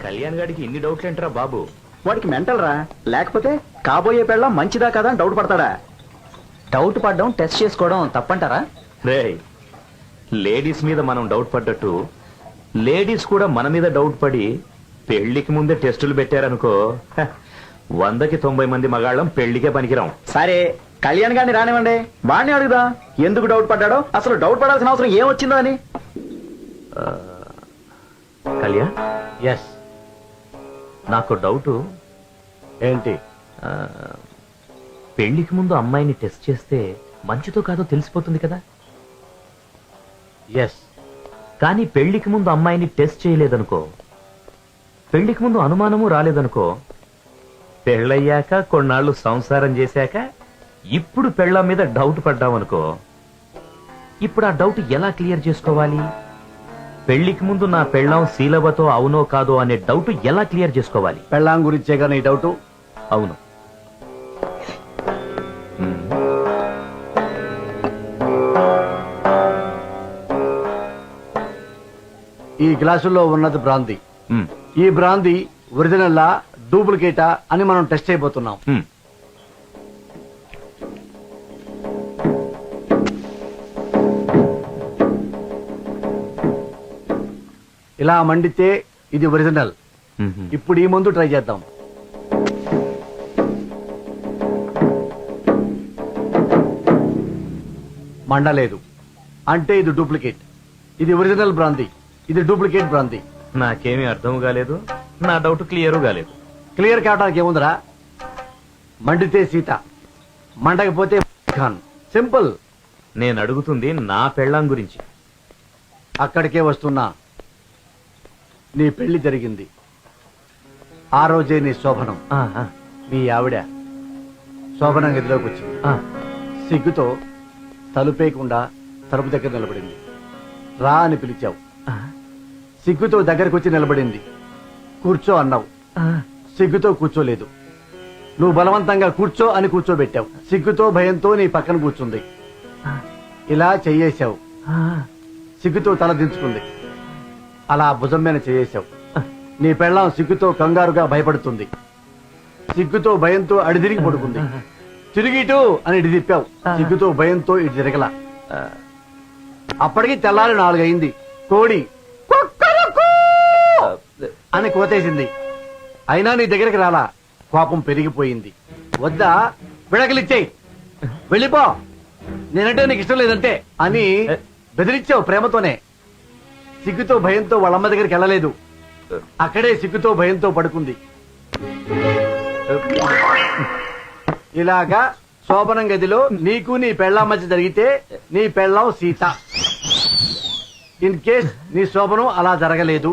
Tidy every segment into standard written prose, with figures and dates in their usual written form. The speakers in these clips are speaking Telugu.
కళ్యాణ్ గాడికి ఇన్ని డౌట్లేంట్రా బాబు? వాడికి మెంటల్ రా, లేకపోతే కాబోయే పెళ్ళం మంచిదా కదా అని డౌట్ పడతాడా? డౌట్ పడడం టెస్ట్ చేసుకోవడం తప్పంటారా? రేయ్, లేడీస్ మీద మనం డౌట్ పడ్డట్టు లేడీస్ కూడా మన మీద డౌట్ పడి పెళ్లికి ముందే టెస్టులు పెట్టారనుకో, 100కి 90 మంది మగాళ్ళం పెళ్లికే పనికిరాం. సరే, కళ్యాణ్ గారిని రానివ్వండి, వాడిని అడుగుదా ఎందుకు డౌట్ పడ్డాడో, అసలు డౌట్ పడాల్సిన అవసరం ఏమొచ్చిందో అని. కళ్యాణ్, ఎస్, నాకు డౌటు. ఏంటి? పెళ్లికి ముందు అమ్మాయిని టెస్ట్ చేస్తే మంచితో కాదో తెలిసిపోతుంది కదా. ఎస్. కానీ పెళ్లికి ముందు అమ్మాయిని టెస్ట్ చేయలేదనుకో, పెళ్లికి ముందు అనుమానము రాలేదనుకో, పెళ్ళయ్యాక కొన్నాళ్ళు సంసారం చేశాక ఇప్పుడు పెళ్ళ మీద డౌట్ పడ్డామనుకో, ఇప్పుడు ఆ డౌట్ ఎలా క్లియర్ చేసుకోవాలి? పెళ్లికి ముందు నా పెళ్ళాం శీలవతో అవునో కాదో అనే డౌట్ ఎలా క్లియర్ చేసుకోవాలి? పెళ్ళాం గురించే కానీ డౌట్. అవును. ఈ గ్లాసుల్లో ఉన్నది బ్రాందీ. మ్మ్. ఈ బ్రాందీ ఒరిజినల్లా డూప్లికేటా అని మనం టెస్ట్ చేయబోతున్నాం. మ్మ్. ఇలా మండితే ఇది ఒరిజినల్. మ్మ్. ఇప్పుడు ఈ మందు ట్రై చేద్దాం. మండలేదు అంటే ఇది డూప్లికేట్. ఇది ఒరిజినల్ బ్రాందీ, ఇది డూప్లికేట్ బ్రాందీ. నాకేమీ అర్థం కాలేదు, నా డౌట్ క్లియర్ కాలేదు. క్లియర్ కావడానికి ఏముందిరా? మండితే సీత, మండకపోతే ఖాన్. సింపుల్. నేను అడుగుతుంది నా పెళ్ళాం గురించి. అక్కడికే వస్తున్నా. నీ పెళ్లి జరిగింది, ఆ రోజే నీ శోభనం. ఆహా. మీ ఆవిడ శోభనం గదిలోకి వచ్చింది. ఆ. సిగ్గుతో తలుపేయకుండా తలుపు దగ్గర నిలబడింది. రా అని పిలిచావు. ఆ. సిగ్గుతో దగ్గరకు వచ్చి నిలబడింది. కూర్చో అన్నావు. ఆ. సిగ్గుతో కూర్చోలేదు. నువ్వు బలవంతంగా కూర్చో అని కూర్చోబెట్టావు. సిగ్గుతో భయంతో నీ పక్కన కూర్చుంది. ఇలా చెయ్యేశావు. ఆ. సిగ్గుతో తల దించుకుంది. అలా భుజం మీద చేయేశావు. నీ పెళ్ళాం సిగ్గుతో కంగారుగా భయపడుతుంది. సిగ్గుతో భయంతో అడిదిరిగి పడుకుంది. తిరిగి ఇటు అని ఇటు తిప్పావు. సిగ్గుతో భయంతో ఇటు తిరగల. అప్పటికి తెల్లారి 4 అయింది. కోడి కుక్కరుకు అని కోతేసింది. అయినా నీ దగ్గరికి రాలా. కోపం పెరిగిపోయింది. వద్దా, విడకలిచ్చేయి, వెళ్ళిపో, నేనంటే నీకు ఇష్టం లేదంటే అని బెదిరించావు ప్రేమతోనే. సిగ్గుతో భయంతో వాళ్ళమ్మ దగ్గరికి వెళ్ళలేదు. అక్కడే సిగ్గుతో భయంతో పడుకుంది. ఇలాగా శోభనం గదిలో నీకు నీ పెళ్ళాం మధ్య జరిగితే నీ పెళ్ళాం సీత. ఇన్ కేస్ నీ శోభనం అలా జరగలేదు,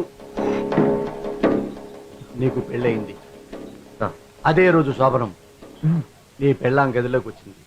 నీకు పెళ్ళయింది. అదే రోజు శోభనం నీ పెళ్ళాం గదిలోకి వచ్చింది.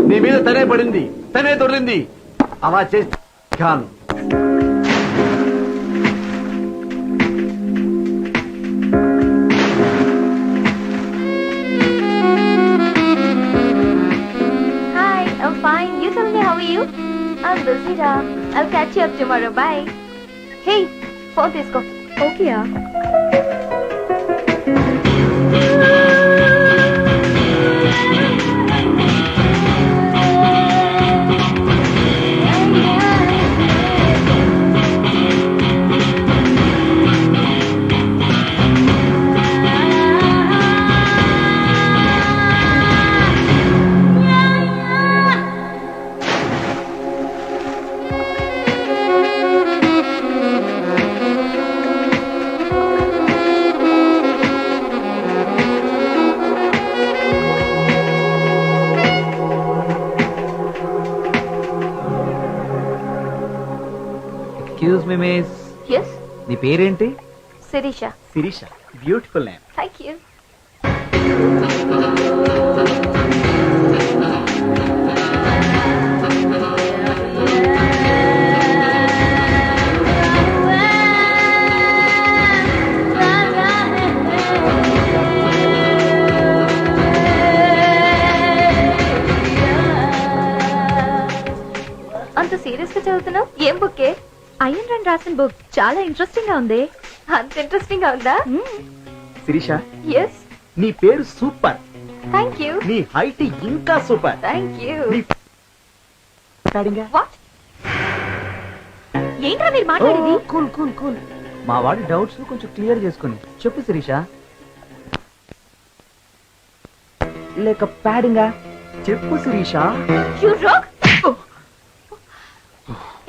నీ మీద తనే పడింది, తనే దొర్లింది. అలా చేసి Khan Hi, I'm fine. You tell me, how are you? I'm busy, Ra. I'll catch you up tomorrow. Bye. Hey, phone తీసుకో. Okay, yeah. Excuse me miss, yes, నీ పేరేంటి? Shirisha. Shirisha, beautiful name. Thank you. అంత సీరియస్ గా చదువుతున్నావు? ఏం బుక్కే? అయ్యన్ రన్ రాసిన బుక్ చాలా ఇంట్రెస్టింగ్ గా ఉంది. అంత ఇంట్రెస్టింగ్ గా ఉందా? శిరీష, ఎస్, నీ పేరు సూపర్. Thank you. నీ హైట్ ఇంకా సూపర్. Thank you. నీ వాట్? ఏంట్రా మీరు మాట్లాడేది? Cool cool cool. మా వాడి డౌట్స్ కొంచెం క్లియర్ చేసుకుని చెప్పు శిరీష. లేక ప్యాడింగా? చెప్పు Shirisha. You rock.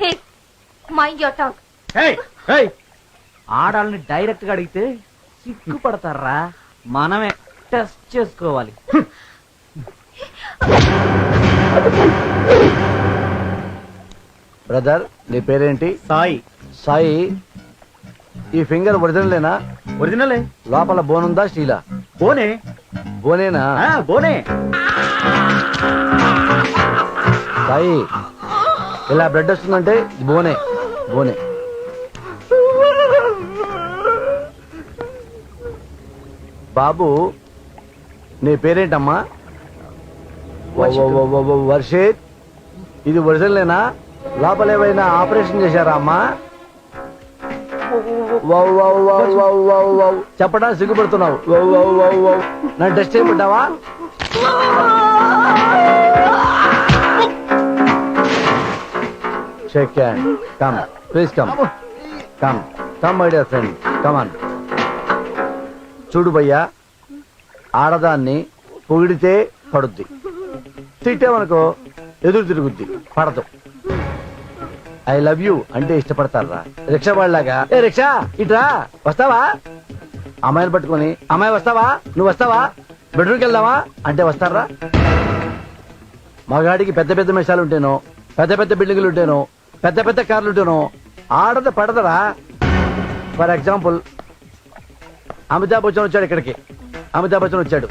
Hey, mind your tongue. ఆడాలని డైరెక్ట్ గా అడిగితే సిగ్గుపడతారా? మనమే టెస్ట్ చేసుకోవాలి. బ్రదర్, నీ పేరేంటి? సాయి. సాయి, ఈ ఫింగర్ ఒరిజినలేనా? ఒరిజినలే. లోపల బోన్ ఉందా స్టీలా? బోనే. బోనేనా? బోనే. సాయి, ఇలా బ్లడ్ వస్తుందంటే ఇది బోనే. బోనే. బాబు, నీ పేరేంటమ్మా? వర్షిత్, ఇది ఒరిజినలేనా? లోపల ఏమైనా ఆపరేషన్ చేశారా అమ్మా? చెప్పడా సిగ్గుపడుతున్నావు? నన్ను టెస్ట్ చేయమంటావా? Shake hand. Come please, come come come my dear friend, come on. చూడు భయ్యా, ఆడదాన్ని పొగిడితే పడుద్ది, తిట్టేమనుకో ఎదురు తిరుగుద్ది, పడదు. ఐ లవ్ యూ అంటే ఇష్టపడతారా? రిక్షా వాళ్ళలాగా, ఏ రిక్షా ఇట్రా, వస్తావా? అమ్మాయిని పట్టుకొని, అమ్మాయి వస్తావా, నువ్వు వస్తావా, బెడ్రూమ్కి వెళ్దావా అంటే వస్తారా? మగాడికి పెద్ద పెద్ద మిషాలు ఉంటేనో, పెద్ద పెద్ద బిల్డింగులు ఉంటేనో, పెద్ద పెద్ద కార్లు ఉంటేనో ఆడద పడదరా? ఫర్ ఎగ్జాంపుల్, అమితాబ్ బచ్చన్ వచ్చాడు ఇక్కడికి. అమితాబ్ బచ్చన్ వచ్చాడు,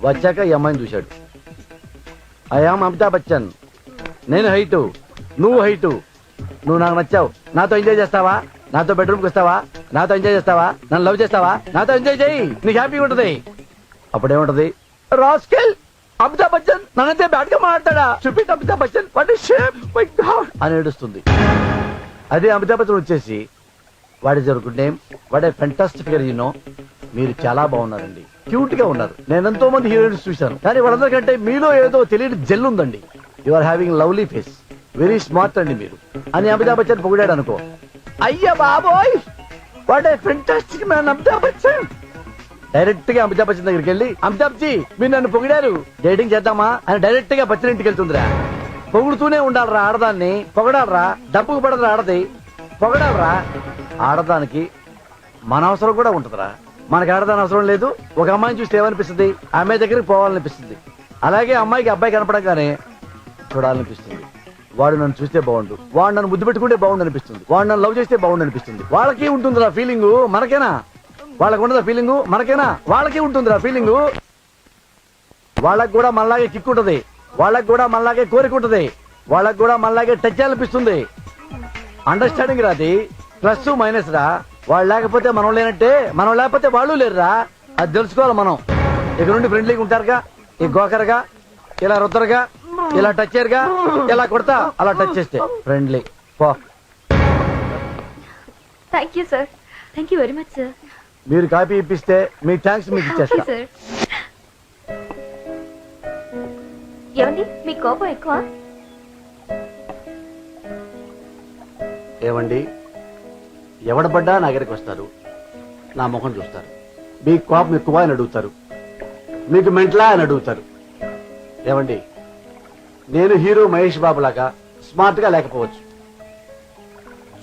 వచ్చాక ఈ అమ్మాయిని చూశాడు. ఐఆమ్ అమితాబ్ బచ్చన్, నేను హైటు, నువ్వు హైటు, నువ్వు నాకు నచ్చావు, నాతో ఎంజాయ్ చేస్తావా, నాతో బెడ్రూమ్కి వస్తావా, నాతో ఎంజాయ్ చేస్తావా, నన్ను లవ్ చేస్తావా, నాతో ఎంజాయ్ చేయి, నీకు హ్యాపీగా ఉంటది. అప్పుడేముంటది? రాస్కెల్, అమితాబ్ బచ్చన్ నన్నంతే బ్యాడ్ గా మాట్లాడా, చూపిట్ Amitabh Bachchan, what is shame, my God అని ఏడుస్తుంది. అదే అమితాబ్ బచ్చన్ వచ్చేసి, what is your good name, what a fantastic figure you know, మీరు చాలా బాగున్నారండి, క్యూట్ గా ఉన్నారు. నేను ఎంతో మంది హీరోయిన్స్ చూశాను, కానీ వాళ్ళందరికంటే మీలో ఏదో తెలియని జెల్ ఉందండి. You are having lovely face, very smart అండి మీరు అని అమితాబ్ బచ్చన్ పొగిడాడు అనుకో. అయ్యా బాబోయ్, what a fantastic man Amitabh Bachchan. Direct గా అమితాబ్ బచ్చన్ దగ్గరికి వెళ్ళి, అమితాబ్ జీ మీరు నన్ను పొగిడారు, డేటింగ్ చేద్దామా అని డైరెక్ట్ గా బచ్చన్ ఇంటికి వెళ్తుందిరా. పొగుడుతూనే ఉండాలరా ఆడదాన్ని, పొగడాలరా, డబ్బుకు పడదురా ఆడది, పొగడాలరా. ఆడదానికి మన అవసరం కూడా ఉంటుందిరా, మనకి ఆడదాని అవసరం లేదు. ఒక అమ్మాయిని చూస్తే ఏమనిపిస్తుంది? అమ్మాయి దగ్గరికి పోవాలనిపిస్తుంది. అలాగే అమ్మాయికి అబ్బాయి కనపడంగానే చూడాలనిపిస్తుంది. వాడు నన్ను చూస్తే బాగుండు, వాడు నన్ను ముద్దు పెట్టుకుంటే బాగుండు అనిపిస్తుంది, వాడు నన్ను లవ్ చేస్తే బాగుండు అనిపిస్తుంది. వాళ్ళకి ఉంటుందిరా ఫీలింగ్, మనకేనా? వాళ్ళకు ఉండదా ఫీలింగ్? మనకేనా? వాళ్ళకి ఉంటుందిరా ఫీలింగ్. వాళ్ళకి కూడా మనలాగే కిక్ ఉంటది, వాళ్ళకి కూడా మనలాగే కోరిక ఉంటది, వాళ్ళకి కూడా మనలాగే టచ్ అనిపిస్తుంది. అండర్స్టాండింగ్ రాది, ప్లస్ మైనస్ రా. వాళ్ళు లేకపోతే మనం లేనట్టే, మనం లేకపోతే వాళ్ళు లేరురా. అది తెలుసుకోవాలి మనం. ఇక నుండి ఫ్రెండ్లీగా ఉంటారుగా, ఈ గోకరగా, ఇలా రుద్దరుగా, ఇలా టచ్ చేయరుగా, ఇలా కొడతా అలా టచ్ చేస్తే ఫ్రెండ్లీ. పో. Thank you sir. Thank you very much sir. మీరు కాపీ ఇప్పిస్తే మీ థ్యాంక్స్ మీకు ఓకే ఇచ్చేస్తా. సార్. ఏమండి మీ కోపం ఎక్కువ? ఏమండి, ఎవడ పడ్డా నా దగ్గరికి వస్తారు, నా ముఖం చూస్తారు. మీకు కోపం ఎక్కువ అని అడుగుతారు, మీకు మెంట్లా అని అడుగుతారు. ఏమండి, నేను హీరో మహేష్ బాబు లాగా స్మార్ట్ గా లేకపోవచ్చు,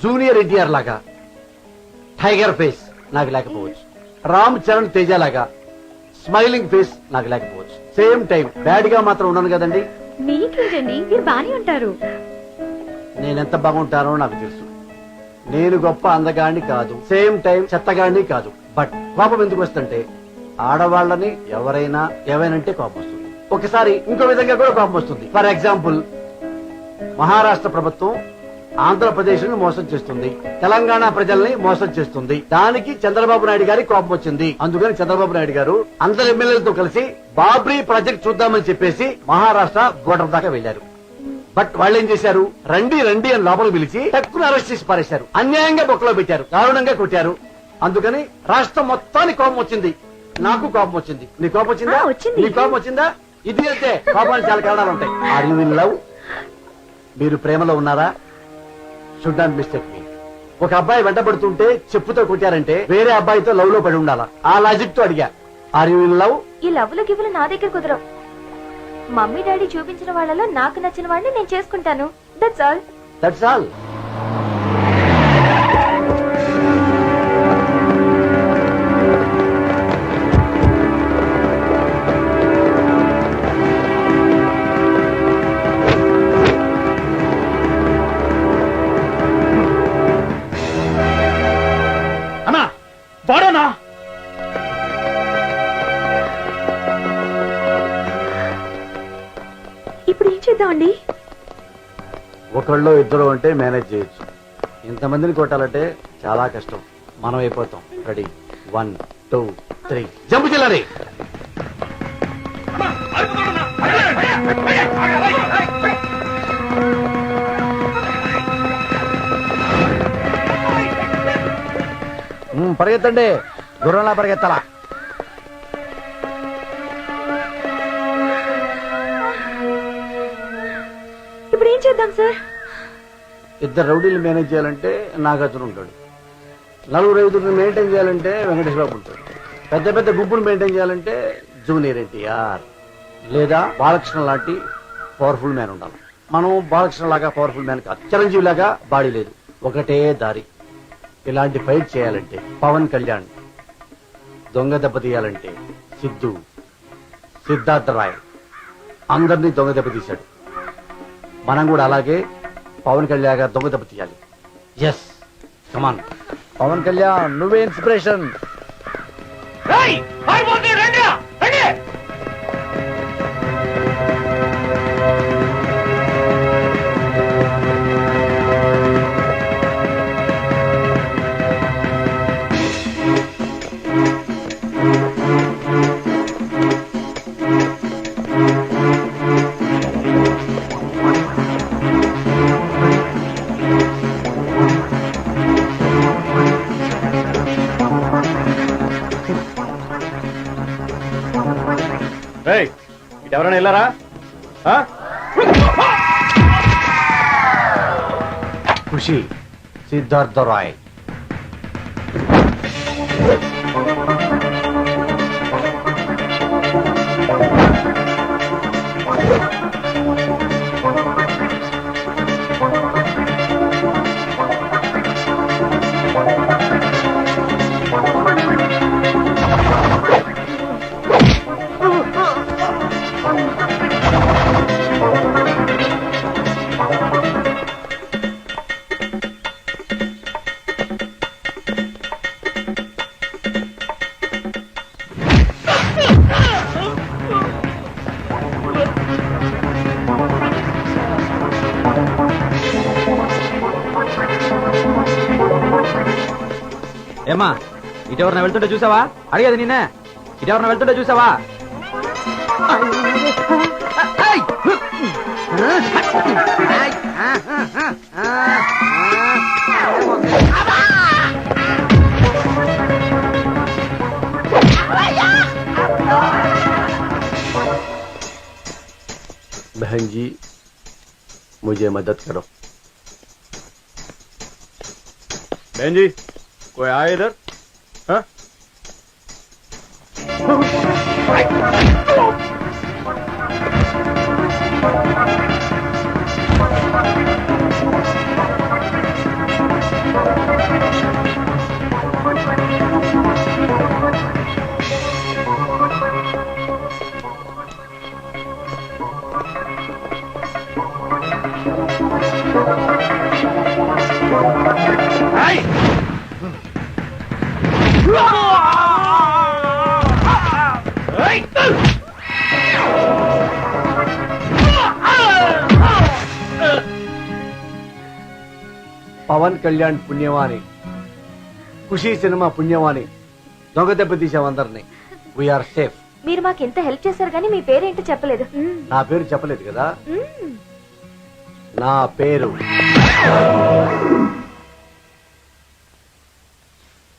జూనియర్ ఎన్టీఆర్ లాగా టైగర్ ఫేస్ నాకు లేకపోవచ్చు, రామ్ చరణ్ తేజ లాగా స్మైలింగ్ ఫేస్ నాకు లేకపోవచ్చు. సేమ్ టైం బ్యాడ్ గా మాత్రం ఉన్నాను కదండి. మీకేంటండి, మీరు బానే ఉంటారు. నేనెంత బాగుంటానో నాకు తెలుసు. నేను గొప్ప అందగాడిని కాదు, సేమ్ టైం చెత్తగాడిని కాదు. బట్ కోపం ఎందుకు వస్తుంటే ఆడవాళ్ళని ఎవరైనా ఏవైనంటే కోపం వస్తుంది. ఒకసారి ఇంకో విధంగా కూడా కోపం వస్తుంది. ఫర్ ఎగ్జాంపుల్, మహారాష్ట్ర ప్రభుత్వం ఆంధ్రప్రదేశ్ ను మోసం చేస్తుంది, తెలంగాణ ప్రజల్ని మోసం చేస్తుంది. దానికి చంద్రబాబు నాయుడు గారి కోపం వచ్చింది. అందుకని చంద్రబాబు నాయుడు గారు అందరు ఎమ్మెల్యేలతో కలిసి బాబ్రీ ప్రాజెక్ట్ చూద్దామని చెప్పేసి మహారాష్ట్ర బోర్డర్ దాకా వెళ్లారు. బట్ వాళ్ళు ఏం చేశారు, రండి రండి అని లోపల పిలిచి టక్కున అరెస్ట్ చేసి పారేశారు. అన్యాయంగా బొక్కలో పెట్టారు, దారుణంగా కొట్టారు. అందుకని రాష్ట్రం మొత్తానికి కోపం వచ్చింది. నాకు కోపం వచ్చింది. నీ కోపం వచ్చిందా? వచ్చింది. నీ కోపం వచ్చిందా? ఇది అంతే, కోపానికి చాలా కారణాలు ఉంటాయి. Are you in love? మీరు ప్రేమలో ఉన్నారా? Should not mistake me. ఒక అబ్బాయి వెంటబడుతుంటే చెప్పుతో కొట్టారంటే వేరే అబ్బాయితో లవ్ లో పడి ఉండాలా. ఆ లాజిక్ తో అడిగా, ఆర్ యు ఇన్ లవ్? ఈ లవ్లు గివ్వులు నా దగ్గర కుదరవు. మమ్మీ డాడీ చూపించిన వాళ్ళలో నాకు నచ్చిన వాడిని నేను చేసుకుంటాను. That's all. That's all. అన్నా వాడనా? ఇప్పుడు ఏం చేద్దామండి? ఒకళ్ళు ఇద్దరు అంటే మేనేజ్ చేయొచ్చు. ఇంతమందిని కొట్టాలంటే చాలా కష్టం. మనం అయిపోతాం. రెడీ, 1 2 3 జంపు చెల్లాలి. పరిగెత్తండి, గుర్రంలా పరిగెత్తాలా. ఇప్పుడు ఏం చేద్దాం సార్? ఇద్దరు రౌడీలు మేనేజ్ చేయాలంటే నాగార్జున ఉంటాడు. 4-5 మెయింటైన్ చేయాలంటే వెంకటేష్ బాబు ఉంటాడు. పెద్ద పెద్ద గుంపును మెయింటైన్ చేయాలంటే జూనియర్ ఎన్టీఆర్ లేదా బాలకృష్ణ లాంటి పవర్ఫుల్ మ్యాన్ ఉండాలి. మనం బాలకృష్ణ లాగా పవర్ఫుల్ మ్యాన్ కాదు, చిరంజీవి లాగా బాడీ లేదు. ఒకటే దారి. ఇలాంటి ఫైట్ చేయాలంటే పవన్ కళ్యాణ్, దొంగ దెబ్బ తీయాలంటే సిద్ధు, సిద్ధార్థ రాయ్ అందరినీ దొంగ దెబ్బ తీశాడు. మనం కూడా అలాగే పవన్ కళ్యాణ్ గారు దొంగ దెబ్బ తీయాలి. ఎస్, కమాన్ పవన్ కళ్యాణ్, నువ్వే ఇన్స్పిరేషన్. ఎవరైనా వెళ్ళారా? ఖుషి, సిద్ధార్థ రాయ్. ఏమ్మా, ఇటెవరన్నా వెళ్తుంటే చూసావా? అడిగేది నిన్నే. ఇటెవరన్నా వెళ్తుంటే చూసావా? बहन जी, मुझे मदद करो. बहन जी, कोई आए इधर? हाँ? పవన్ కళ్యాణ్ పుణ్యవాణి, ఖుషీ సినిమా పుణ్యవాణి దొంగ దెబ్బ తీసాం అందరినీ. We are safe. మీరు మాకు ఎంత హెల్ప్ చేశారు కానీ మీ పేరేంటో చెప్పలేదు. నా పేరు చెప్పలేదు కదా. నా పేరు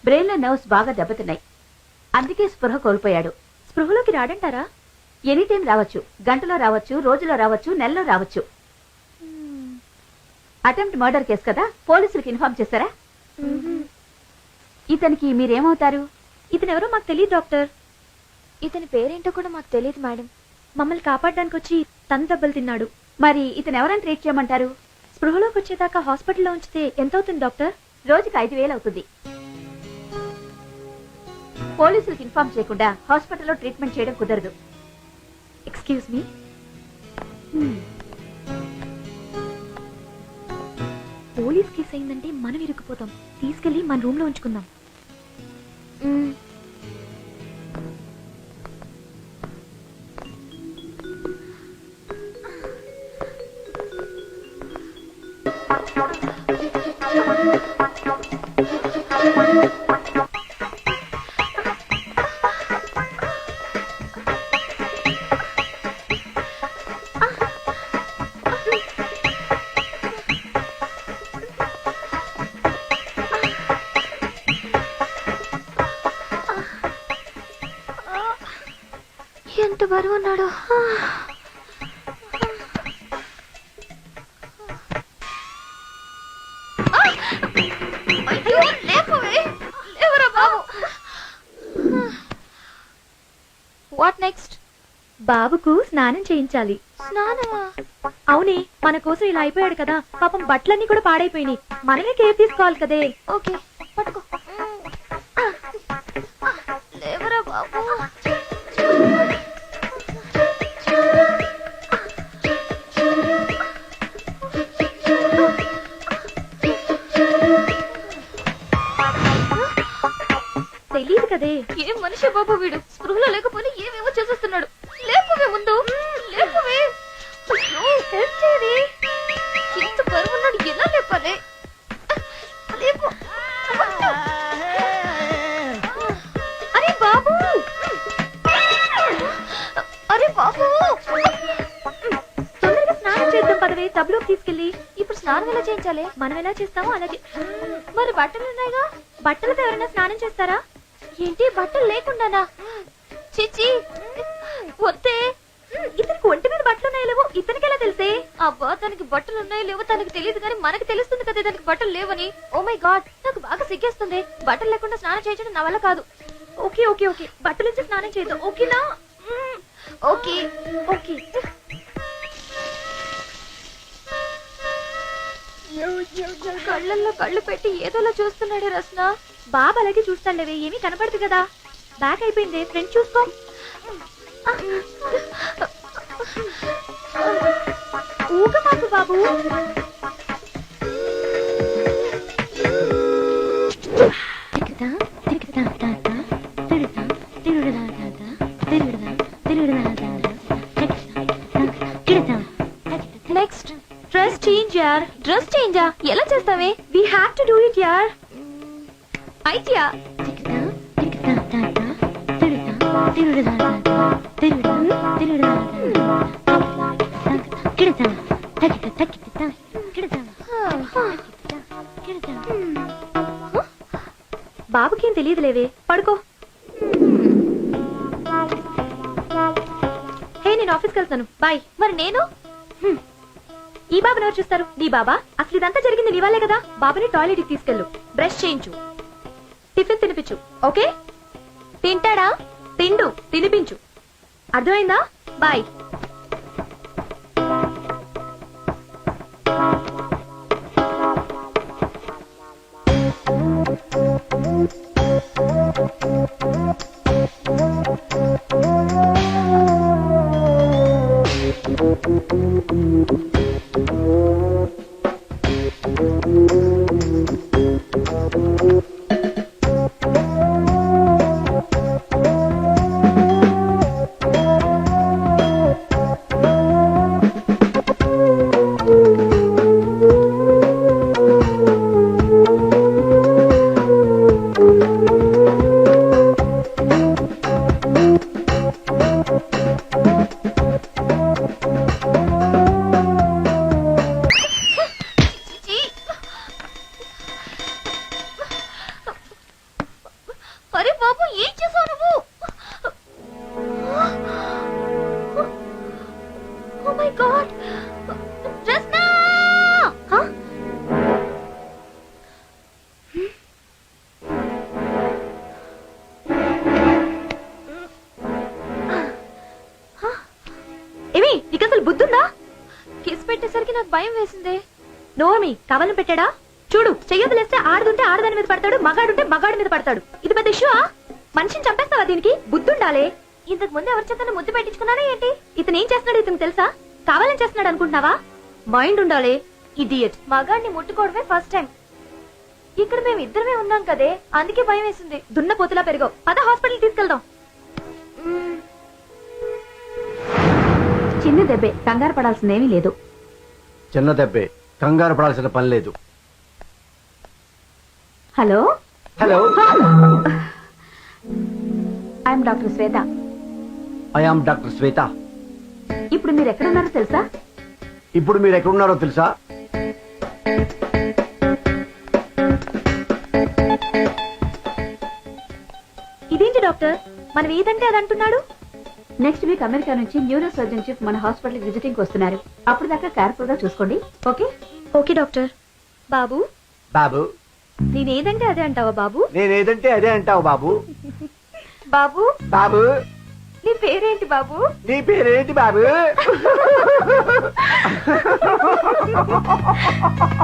బ్రెయిన్ లో నర్వ్స్ బాగా దెబ్బతిన్నాయి, అందుకే స్పృహ కోల్పోయాడు. స్పృహలోకి రాడంటారా? ఎనీ టైం రావచ్చు, గంటలో రావచ్చు, రోజులో రావచ్చు, నెలలో రావచ్చు. అటెంప్ట్ మర్డర్ కేసు కదా, పోలీసులకు ఇన్ఫార్మ్ చేశారా? ఇతనికి మీరేమవుతారు? ఇతనెవరో మాకు తెలియదు డాక్టర్. ఇతని పేరేంటో కూడా మాకు తెలియదు మేడం. మమ్మల్ని కాపాడడానికి వచ్చి తను దెబ్బలు తిన్నాడు. మరి ఇతను ఎవరైనా ట్రీట్ చేయమంటారు? స్పృహలోకి వచ్చేదాకా హాస్పిటల్లో ఉంచితే ఎంత అవుతుంది డాక్టర్? రోజుకి 5,000 అవుతుంది. పోలీసులకు ఇన్ఫార్మ్ చేయకుండా హాస్పిటల్లో ట్రీట్మెంట్ చేయడం కుదరదు. Excuse me. పోలీస్ కేసు అయిందంటే మనం ఇరుక్కుపోతాం. తీసుకెళ్లి మన రూమ్ లో ఉంచుకుందాం. ఎంత బరువు ఉన్నాడు. What next? బాబుకు స్నానం చేయించాలి. స్నానమా? అవునే, మన కోసం ఇలా అయిపోయాడు కదా, పాపం బట్టలన్నీ కూడా పాడైపోయినాయి. మనమే కేర్ తీసుకోవాలి కదే. ఓకే, పట్టుకో. లేవరా బాబు. తెలియదు కదే. ఏం మనిషి బాబు వీడు, స్పృహలో లేకపోతే ఏమేమో చేసేస్తున్నాడు. లేపవే ముందు, లేపవే. హెల్ప్ చేయది. ఎంత బరువున్నాడు, ఎలా లేపాలి? లేపు. అరే బాబు, అరే బాబు. తొందరగా స్నానం చేద్దాం పదవే, టబ్లోకి తీసుకెళ్ళి. ఇప్పుడు స్నానం ఎలా చేయించాలి? మనం ఎలా చేస్తామో అలాగే. మరి బట్టలు ఉన్నాయిగా. బట్టలతో ఎవరైనా స్నానం చేస్తారా? ఏంటి, బట్టలు లేకుండానా? చిచి వద్దే. ఇతనికి ఒంటి మీద బట్టలు ఉన్నాయో లేవో ఇతనికి ఎలా తెలిసే? అబ్బా, తనకి బట్టలు ఉన్నాయో లేవో తనకి తెలియదు కానీ మనకి తెలుస్తుంది కదా తనకి బట్టలు లేవని. ఓ మై గాడ్, నాకు బాగా సిగ్గేస్తుంది. బట్టలు లేకుండా స్నానం చేయించడం నా వల్ల కాదు. ఓకే ఓకే ఓకే, బట్టలు నుంచి స్నానం చేద్దాం. ఓకేనా? Okay okay. కళ్ళల్లో కళ్ళు పెట్టి ఏదోలా చూస్తున్నాడే రస్న. బాబు అలాగే చూస్తాడులేవే, ఏమీ కనపడదు కదా. బ్యాక్ అయిపోయింది, ఫ్రంట్ చూసుకో. ఊగ మాకు బాబు. నెక్స్ట్ డ్రెస్ చేంజ్ యార్. డ్రెస్ చేంజా? ఎలా చేస్తావే? We have to do it యార్. ఐడియా. బాబుకేం తెలియదులేవే, పడుకో. హే, నేను ఆఫీస్కి వెళ్తాను, బాయ్. మరి నేను? ఈ బాబుని ఎవరు చూస్తారు? నీ బాబా? అసలు ఇదంతా జరిగింది నీ వాళ్ళే కదా. బాబుని టాయిలెట్ కి తీసుకెళ్ళు, బ్రష్ చేయించు, టిఫిన్ తినిపించు. ఓకే? తింటాడా? తిండు, తినిపించు. అర్థమైందా? బాయ్. గాడ్ రస్నా ఏమి నీకు అసలు బుద్ధుందా? కిస్ పెట్టేసరికి నాకు భయం వేసిందే. నోమి కవలం పెట్టాడా? చూడు, చెయ్యదులేస్తే ఆడుతుంటే ఆడదాని మీద పడతాడు, మగాడుంటే మగాడి మీద పడతాడు. ఇది పెద్ద ఇష్యూ. మనిషిని చంపేస్తావా? దీనికి బుద్ధుండాలే. ఇంతకు ముందు ఎవరి చేతన ముద్దు పెట్టించుకున్నారా ఏంటి? ఇతను ఏం చేస్తున్నాడు ఇతను తెలుసా? కావాలని చేస్తున్నాడు అనుకుంటున్నావా? మైండ్ ఉండాలి. ఇడియట్. మగాడిని ముట్టుకోవడమే ఫస్ట్ టైం. ఇక్కడ మేము ఇద్దరమే ఉన్నాం కదే, అందుకే భయం వేసింది. దున్న పోతులా పెరిగావు. పద హాస్పిటల్ తీసుకెళ్దాం. చిన్న దెబ్బే, కంగారు పడాల్సిందేమీ లేదు. చిన్న దెబ్బే, కంగారు పడాల్సిన పని లేదు. Hello hello, I'm doctor Shweta. I am doctor Shweta. ఇప్పుడు మీరు ఎక్కడున్నారో తెలుసా? ఇప్పుడు మీరు ఎక్కడున్నారో తెలుసా? ఇదేంటి డాక్టర్, మనం ఏదంటే అది అంటున్నాడు? నెక్స్ట్ వీక్ అమెరికా నుంచి న్యూరో సర్జన్ చీఫ్ మన హాస్పిటల్ విజిటింగ్ వస్తున్నారు. అప్పుడు దాకా కేర్ఫుల్ గా చూసుకోండి. ఓకే? Okay doctor. బాబు, బాబు, నేనేదంటే అదే అంటావా బాబు? నేనేదంటే అదే అంటావు బాబు. బాబు, బాబు, నీ పేరేంటి బాబు? నీ పేరేంటి బాబు?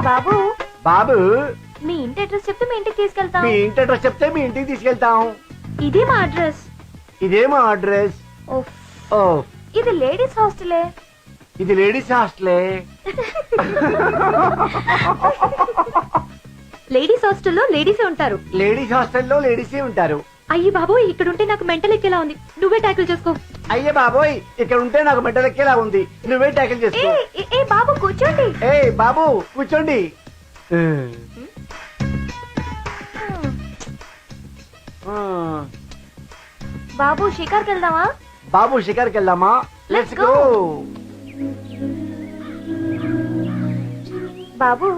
బాబు, బాబు, మీ ఇంటి అడ్రస్ చెప్తే మీ ఇంటికి తీసుకెళ్తాం. మీ ఇంటి అడ్రస్ చెప్తే మీ ఇంటికి తీసుకెళ్తాం. ఇదే మా అడ్రస్. ఇదే మా అడ్రస్. ఓఫ్, ఓ, ఇది లేడీస్ హాస్టలే. ఇది లేడీస్ హాస్టలే. లేడీస్ హాస్టల్లో లేడీసే ఉంటారు. లేడీస్ హాస్టల్లో లేడీసే ఉంటారు. అయ్యి బాబు, ఇక్కడ ఉంటే నాకు మెంటల్ ఎక్కేలా ఉంది. నువ్వే ట్యాకిల్ చేసుకో. అయ్యే బాబోయ్, ఇక్కడ ఉంటే నాకు మెట్టలెక్కేలా ఉంది. నువ్వే ట్యాకిల్ చేసుకో. ఏ బాబు కూర్చోండి. ఏ బాబు, కూర్చోండి. బాబు, షికార్కి వెళ్దామా? బాబు, షికార్కి వెళ్దామా? Let's go. బాబు,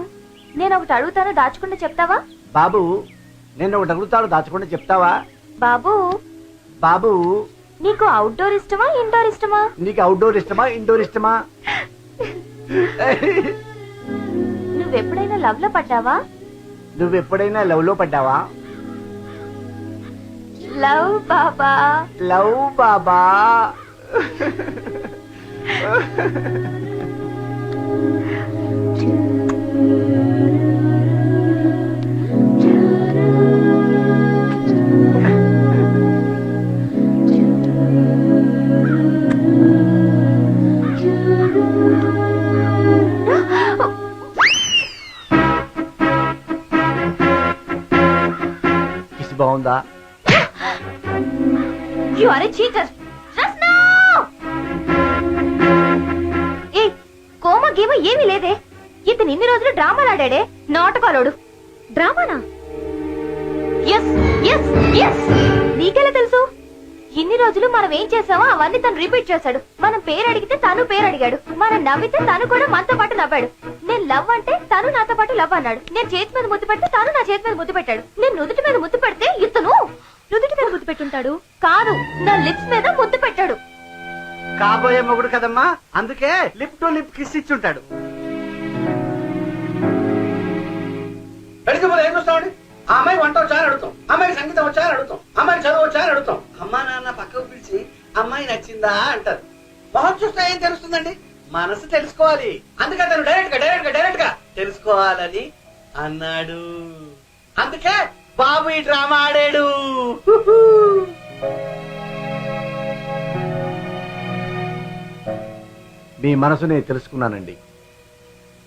నేను ఒకటి అడుగుతాను, దాచుకుంటే చెప్తావా? బాబు, నేను ఒకటి అడుగుతాను, దాచకుండా చెప్తావా? బాబు, బాబు, నీకు అవుట్డోర్ ఇష్టమా ఇండోర్ ఇష్టమా? నీకు అవుట్డోర్ ఇష్టమా ఇండోర్ ఇష్టమా? నువ్వెప్పుడైనా లవ్ లో పడ్డావా? నువ్వెప్పుడైనా లవ్ లో పడ్డావా? లవ్ బాబా. లవ్ బాబా. కిస్ బాగుందా? You are a cheater. Rasna! ఏ కోమ గీమ ఏమీ లేదే. ఇతను ఇన్ని రోజులు డ్రామాలు ఆడాడే, నాటకాలోడు. డ్రామానా? Yes yes yes. నీకెలా తెలుసు? ఇన్ని రోజులు మనం ఏం చేసామో అవన్నీ తను రిపీట్ చేశాడు. మనం పేరు అడిగితే తను పేరు అడిగాడు. మనం నవ్వితే తను కూడా మనతో పాటు నవ్వాడు. నేను లవ్ అంటే తను నాతో పాటు లవ్ అన్నాడు. నేను చేతి మీద ముద్దు పెడితే తను నా చేతి మీద ముద్దు పెట్టాడు. నేను నుదుటి మీద ముద్దు పెడితే ఇతను నుదుటి మీద ముద్దు పెట్టుంటాడు. కాదు, నా లిప్స్ మీద ముద్దు పెట్టాడు. కాబోయే మొగుడు కదమ్మా, అందుకే లిప్ టు లిప్ కిస్ ఇచ్చుంటాడు. ఏం చూస్తామండి? ఆ అమ్మాయి వంట వచ్చా అని అడుగుతాం, అమ్మాయికి సంగీతం వచ్చా అని అడుగుతాం, అమ్మాయికి చదువు వచ్చా అని అడుగుతాం. అమ్మా నాన్న పక్కకు పిలిచి అమ్మాయి నచ్చిందా అంటారు. మొహం చూస్తే ఏం తెలుస్తుందండి? మనసు తెలుసుకోవాలి. అందుకే తను డైరెక్ట్ గా తెలుసుకోవాలని అన్నాడు. అందుకే బాబు ఈ డ్రామా ఆడాడు. మీ మనసు నేను తెలుసుకున్నానండి.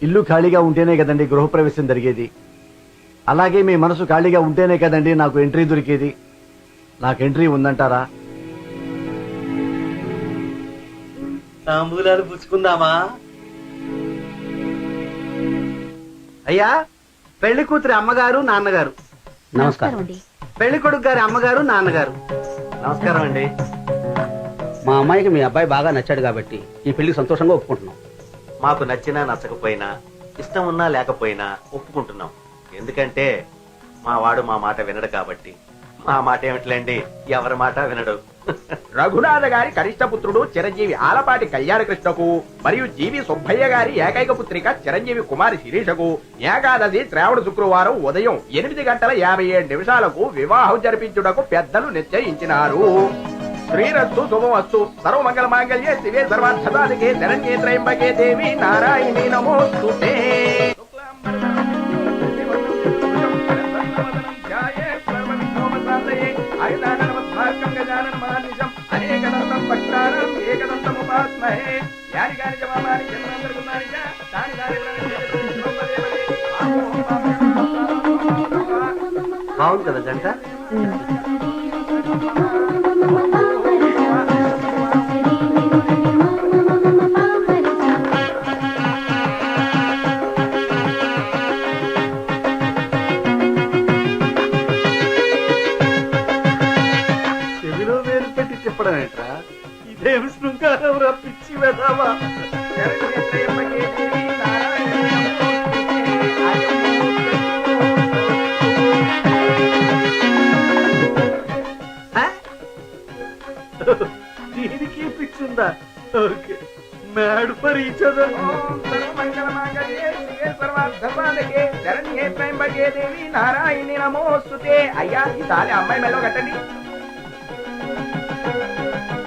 ఇల్లు ఖాళీగా ఉంటేనే కదండి గృహప్రవేశం జరిగేది. అలాగే మీ మనసు ఖాళీగా ఉంటేనే కదండి నాకు ఎంట్రీ దొరికేది. నాకు ఎంట్రీ ఉందంటారా? తాంబూలాలు పుచ్చుకుందామా? అయ్యా, పెళ్లి కూతురి అమ్మగారు నాన్నగారు. నమస్కారం అండి. పెళ్లి కొడుకు గారి అమ్మగారు నాన్నగారు. నమస్కారం అండి. మా అమ్మాయికి మీ అబ్బాయి బాగా నచ్చాడు కాబట్టి ఈ పెళ్లికి సంతోషంగా ఒప్పుకుంటున్నాం. మాకు నచ్చినా నచ్చకపోయినా, ఇష్టం ఉన్నా లేకపోయినా ఒప్పుకుంటున్నాం. ఎందుకంటే మా వాడు మా మాట వినడు కాబట్టి. మా మాట ఏమిట్లేండి, ఎవరి మాట వినడు. రఘునాథ గారి కనిష్ట పుత్రుడు చిరంజీవి ఆలపాటి కళ్యాణకృష్ణకు మరియు జీవి సుబ్బయ్య గారి ఏకైక పుత్రిక చిరంజీవి కుమారి శిరీషకు ఏకాదశి శ్రావణ శుక్రవారం ఉదయం 8:57 వివాహం జరిపించుటకు పెద్దలు నిశ్చయించినారు. శ్రీరస్తు శుభమస్తు సర్వమంగళ మాంగళ్యే శివే సర్వార్థసాధికే శరణ్యే త్రయంబకే దేవి నారాయణి నమోస్తుతే. అనేకదంతం భక్తానాం ఏకదంతముపాస్మహే యాని కాని జవామాని జన్మాంతరకుమాని చ తాని దాని బాగుంది కదా జంట. చెవిలో వేలు పెట్టి చెప్పడం ఏంట్రా? ఇదేమి శృంగారం రా పిచ్చి వెదావా. శరణ్యే త్రయంబకే దేవి నారాయణి దీనికి పిచ్చుందా? Okay, mad for each other. Devi Narayani నమోస్తుతే. అయ్యా ఈ తాళి అమ్మాయి మెల్లో కట్టండి.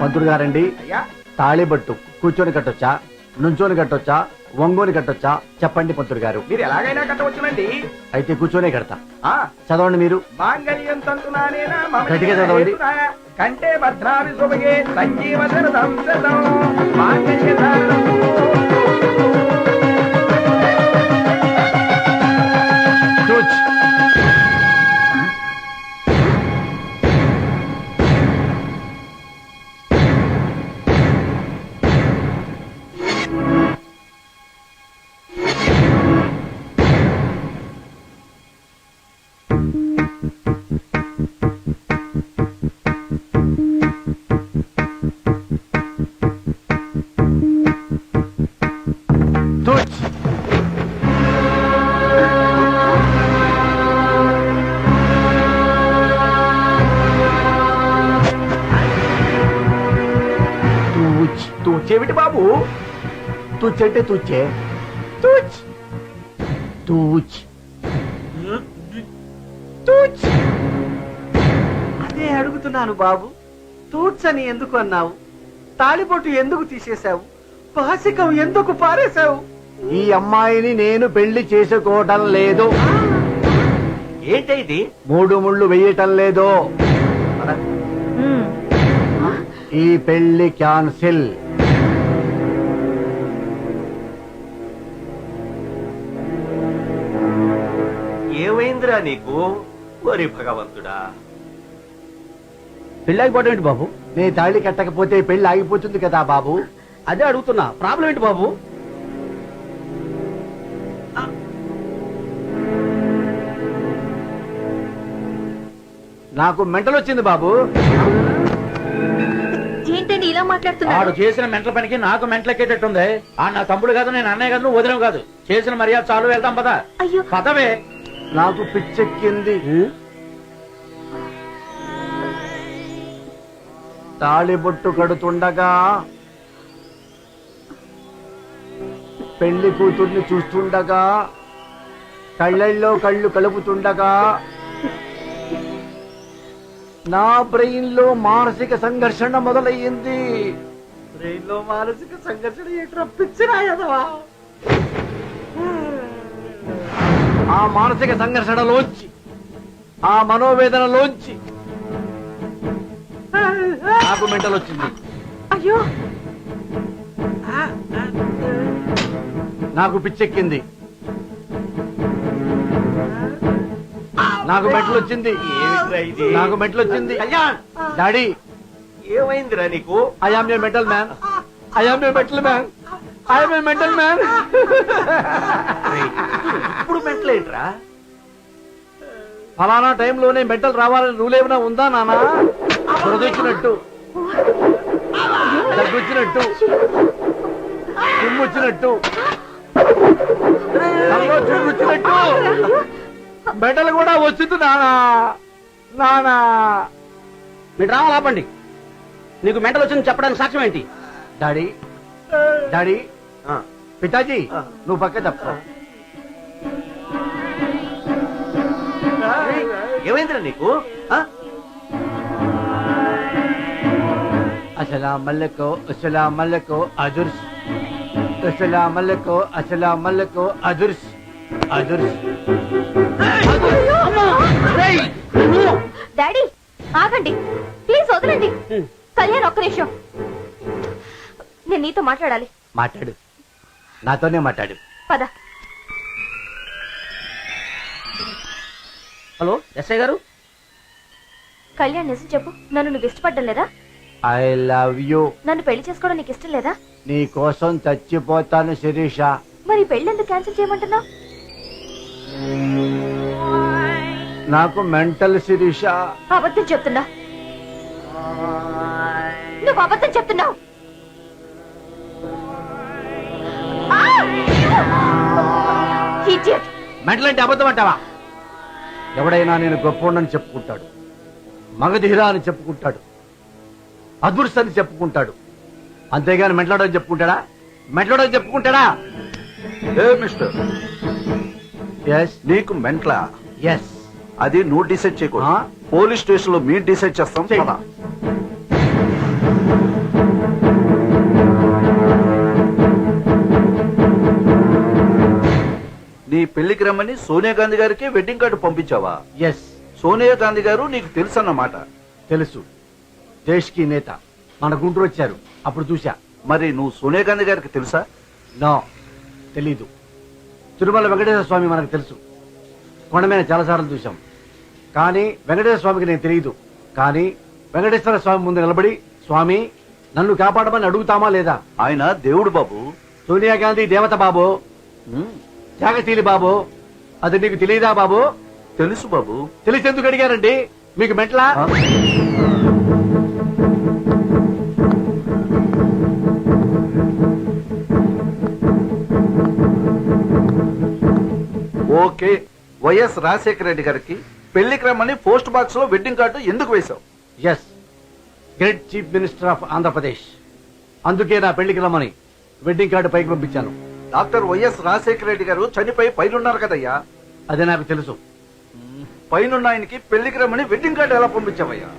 పంతులు గారండి, అయ్యా తాళిబట్టు కూర్చొని కట్టొచ్చా, నుంచోని కట్టొచ్చా, వంగోని కట్టొచ్చా చెప్పండి పంతులు గారు. మీరు ఎలాగైనా కట్టవచ్చునండి. అయితే కూర్చొనే కడతా. ఆ చదవండి మీరు. మాంగళ్యం తంతునానేనా మమ గట్టిగా చదవండి. కంటే భద్రాభి శుభగే సంజీవన సంసతం మాంగళ్య ధారణం. చూచ్. చూచ్. తూచ్. చెవిటి బాబు తూచ్ అంటే తూచే. తూచ్. తూచ్. తూచ్. అదే అడుగుతున్నాను బాబు. తూచ్ అని ఎందుకు అన్నావు? తాళిబొట్టు ఎందుకు తీసేశావు? పాసికం ఎందుకు పారేశావు? ఈ అమ్మాయిని నేను పెళ్లి చేసుకోవటం లేదు. ఏంటి ఇది? 3 ముళ్ళు వేయటం లేదు. ఈ పెళ్లి క్యాన్సిల్. ఏమైందిరా నీకు? ఓరి భగవంతుడా. పెళ్లి ఆగిపోవడం ఏంటి బాబు? నీ తాళి కట్టకపోతే పెళ్లి ఆగిపోతుంది కదా బాబు. అదే అడుగుతున్నా, ప్రాబ్లం ఏంటి బాబు? నాకు మెంటల్ వచ్చింది బాబు. ఏంటండి ఇలా మాట్లాడుతున్నారు? వాడు చేసిన మెంటల పనికి నాకు మెంటలెక్కేటట్టుంది. ఆ నా తమ్ముడు కాదు, నేను అన్నయ్య కాదు, నువ్వు వదిలేం కాదు. చేసిన మర్యాద చాలు, వెళ్దాం పద. అయ్యో పదవే. నాకు పిచ్చెక్కింది. తాళిబొట్టు కడుతుండగా పెళ్లి కూతుర్ని చూస్తుండగా కళ్ళల్లో కళ్ళు కలుపుతుండగా నా బ్రెయిన్ లో మానసిక సంఘర్షణ మొదలయ్యింది. బ్రెయిన్ లో మానసిక సంఘర్షణ ఏంట్రా పిచ్చిరాయదవా? ఆ మానసిక సంఘర్షణలోంచి, ఆ మనోవేదనలోంచి నాకు మెంటల్ వచ్చింది. అయ్యో నాకు పిచ్చెక్కింది. నాకు మెంటల్ వచ్చింది. నాకు మెంటల్ వచ్చింది. కళ్యాణ్, డాడీ, ఏమైందిరా నీకు? I am a mental man. I am a mental man. I am a mental man. ఇప్పుడు మెంటలేంట్రా? ఫలానా టైంలోనే మెంటల్ రావాలని రూల్ ఏమైనా ఉందా నానా? వచ్చినట్టు, దగ్గొచ్చినట్టు, తుమ్మొచ్చినట్టు, వచ్చినట్టు మెంటల్ కూడా వచ్చింది నానా. నానా మీరు డ్రామాలు ఆపండి. నీకు మెంటల్ వచ్చింది చెప్పడానికి సాక్ష్యం ఏంటి? డాడీ డాడీ ఆ, పితాజీ ఆ. నువ్వు పక్క తప్ప. ఏమైందిరా నీకు? ఆ? అసలాం అస్సలామల్లకో అదుర్స్ అస్సలామల్లకో అదుర్స్. డాడీ ఆగండి ప్లీజ్, వదలండి. కళ్యాణ్ ఒక్క నిమిషం, నేను నీతో మాట్లాడాలి. మాట్లాడు, నాతోనే మాట్లాడు. పద. హలో ఎస్ఐ గారు, కళ్యాణ్ నిజం చెప్పు, నన్ను నువ్వు ఇష్టపడ్డం లేదా? I love you. నన్ను పెళ్లి చేసుకోవడం నీకు ఇష్టం లేదా? నీ కోసం చచ్చిపోతాను శిరీష. మరి పెళ్లి ఎందుకు క్యాన్సిల్ చేయమంటున్నావు? నాకు మెంటల్ శిరీష. అబద్ధం చెప్తున్నా, నువ్వు అబద్ధం చెప్తున్నావు. Idiot. మెంటల్ అంటే అబద్ధం అంటావా? ఎవడైనా నేను గొప్పవాడిని చెప్పుకుంటాడు, మగధీరా అని చెప్పుకుంటాడు, అదృష్ట అని చెప్పుకుంటాడు. అంతేగాని మెంటలాడని చెప్పుకుంటాడా? ఏ మిస్టర్, ఎస్ నీకు మెంట్లా? ఎస్. అది నువ్వు డిసైడ్ చేయకూడదు. ఆ? పోలీస్ స్టేషన్ లో మీరు డిసైడ్ చేస్తాం. చెయ్. పద. నీ పెళ్లికి రమ్మని సోనియా గాంధీ గారికి వెడ్డింగ్ కార్డు పంపించావా? ఎస్ సోనియా గాంధీ గారు నీకు తెలుసు అన్నమాట. తెలుసు. దేశ్కి నేత మన గుంటూరు వచ్చారు, అప్పుడు చూసా. మరి నువ్వు సోనియా గాంధీ గారికి తెలుసా? నో, తెలీదు. తిరుమల వెంకటేశ్వర స్వామి మనకు తెలుసు, కొండ మీద చాలాసార్లు చూశాం. కానీ వెంకటేశ్వర స్వామికి నేను తెలియదు. కానీ వెంకటేశ్వర స్వామి ముందు నిలబడి, స్వామి నన్ను కాపాడమని అడుగుతామా లేదా? ఆయన దేవుడు బాబు. సోనియా గాంధీ దేవత బాబు, త్యాగశీలి బాబు. అది నీకు తెలియదా బాబు? తెలుసు బాబు. తెలిసి ఎందుకు అడిగారండి? మీకు మెంటలా? ఆ? ఓకే, వైఎస్ రాజశేఖర రెడ్డి గారికి పెళ్లికి రమ్మని పోస్ట్ బాక్స్ లో వెడ్డింగ్ కార్డు ఎందుకు వేశావు? Yes, great chief minister of Andhra Pradesh. అందుకే నా పెళ్లికి రమ్మని వెడ్డింగ్ కార్డు పైకి పంపించాను. డాక్టర్ వైఎస్ రాజశేఖర రెడ్డి గారు చనిపోయి పైనున్నారు కదయ్యా. అదే నాకు తెలుసు. పైనున్న ఆయనకి పెళ్లికి రమ్మని వెడ్డింగ్ కార్డు ఎలా పంపించావయ్యా?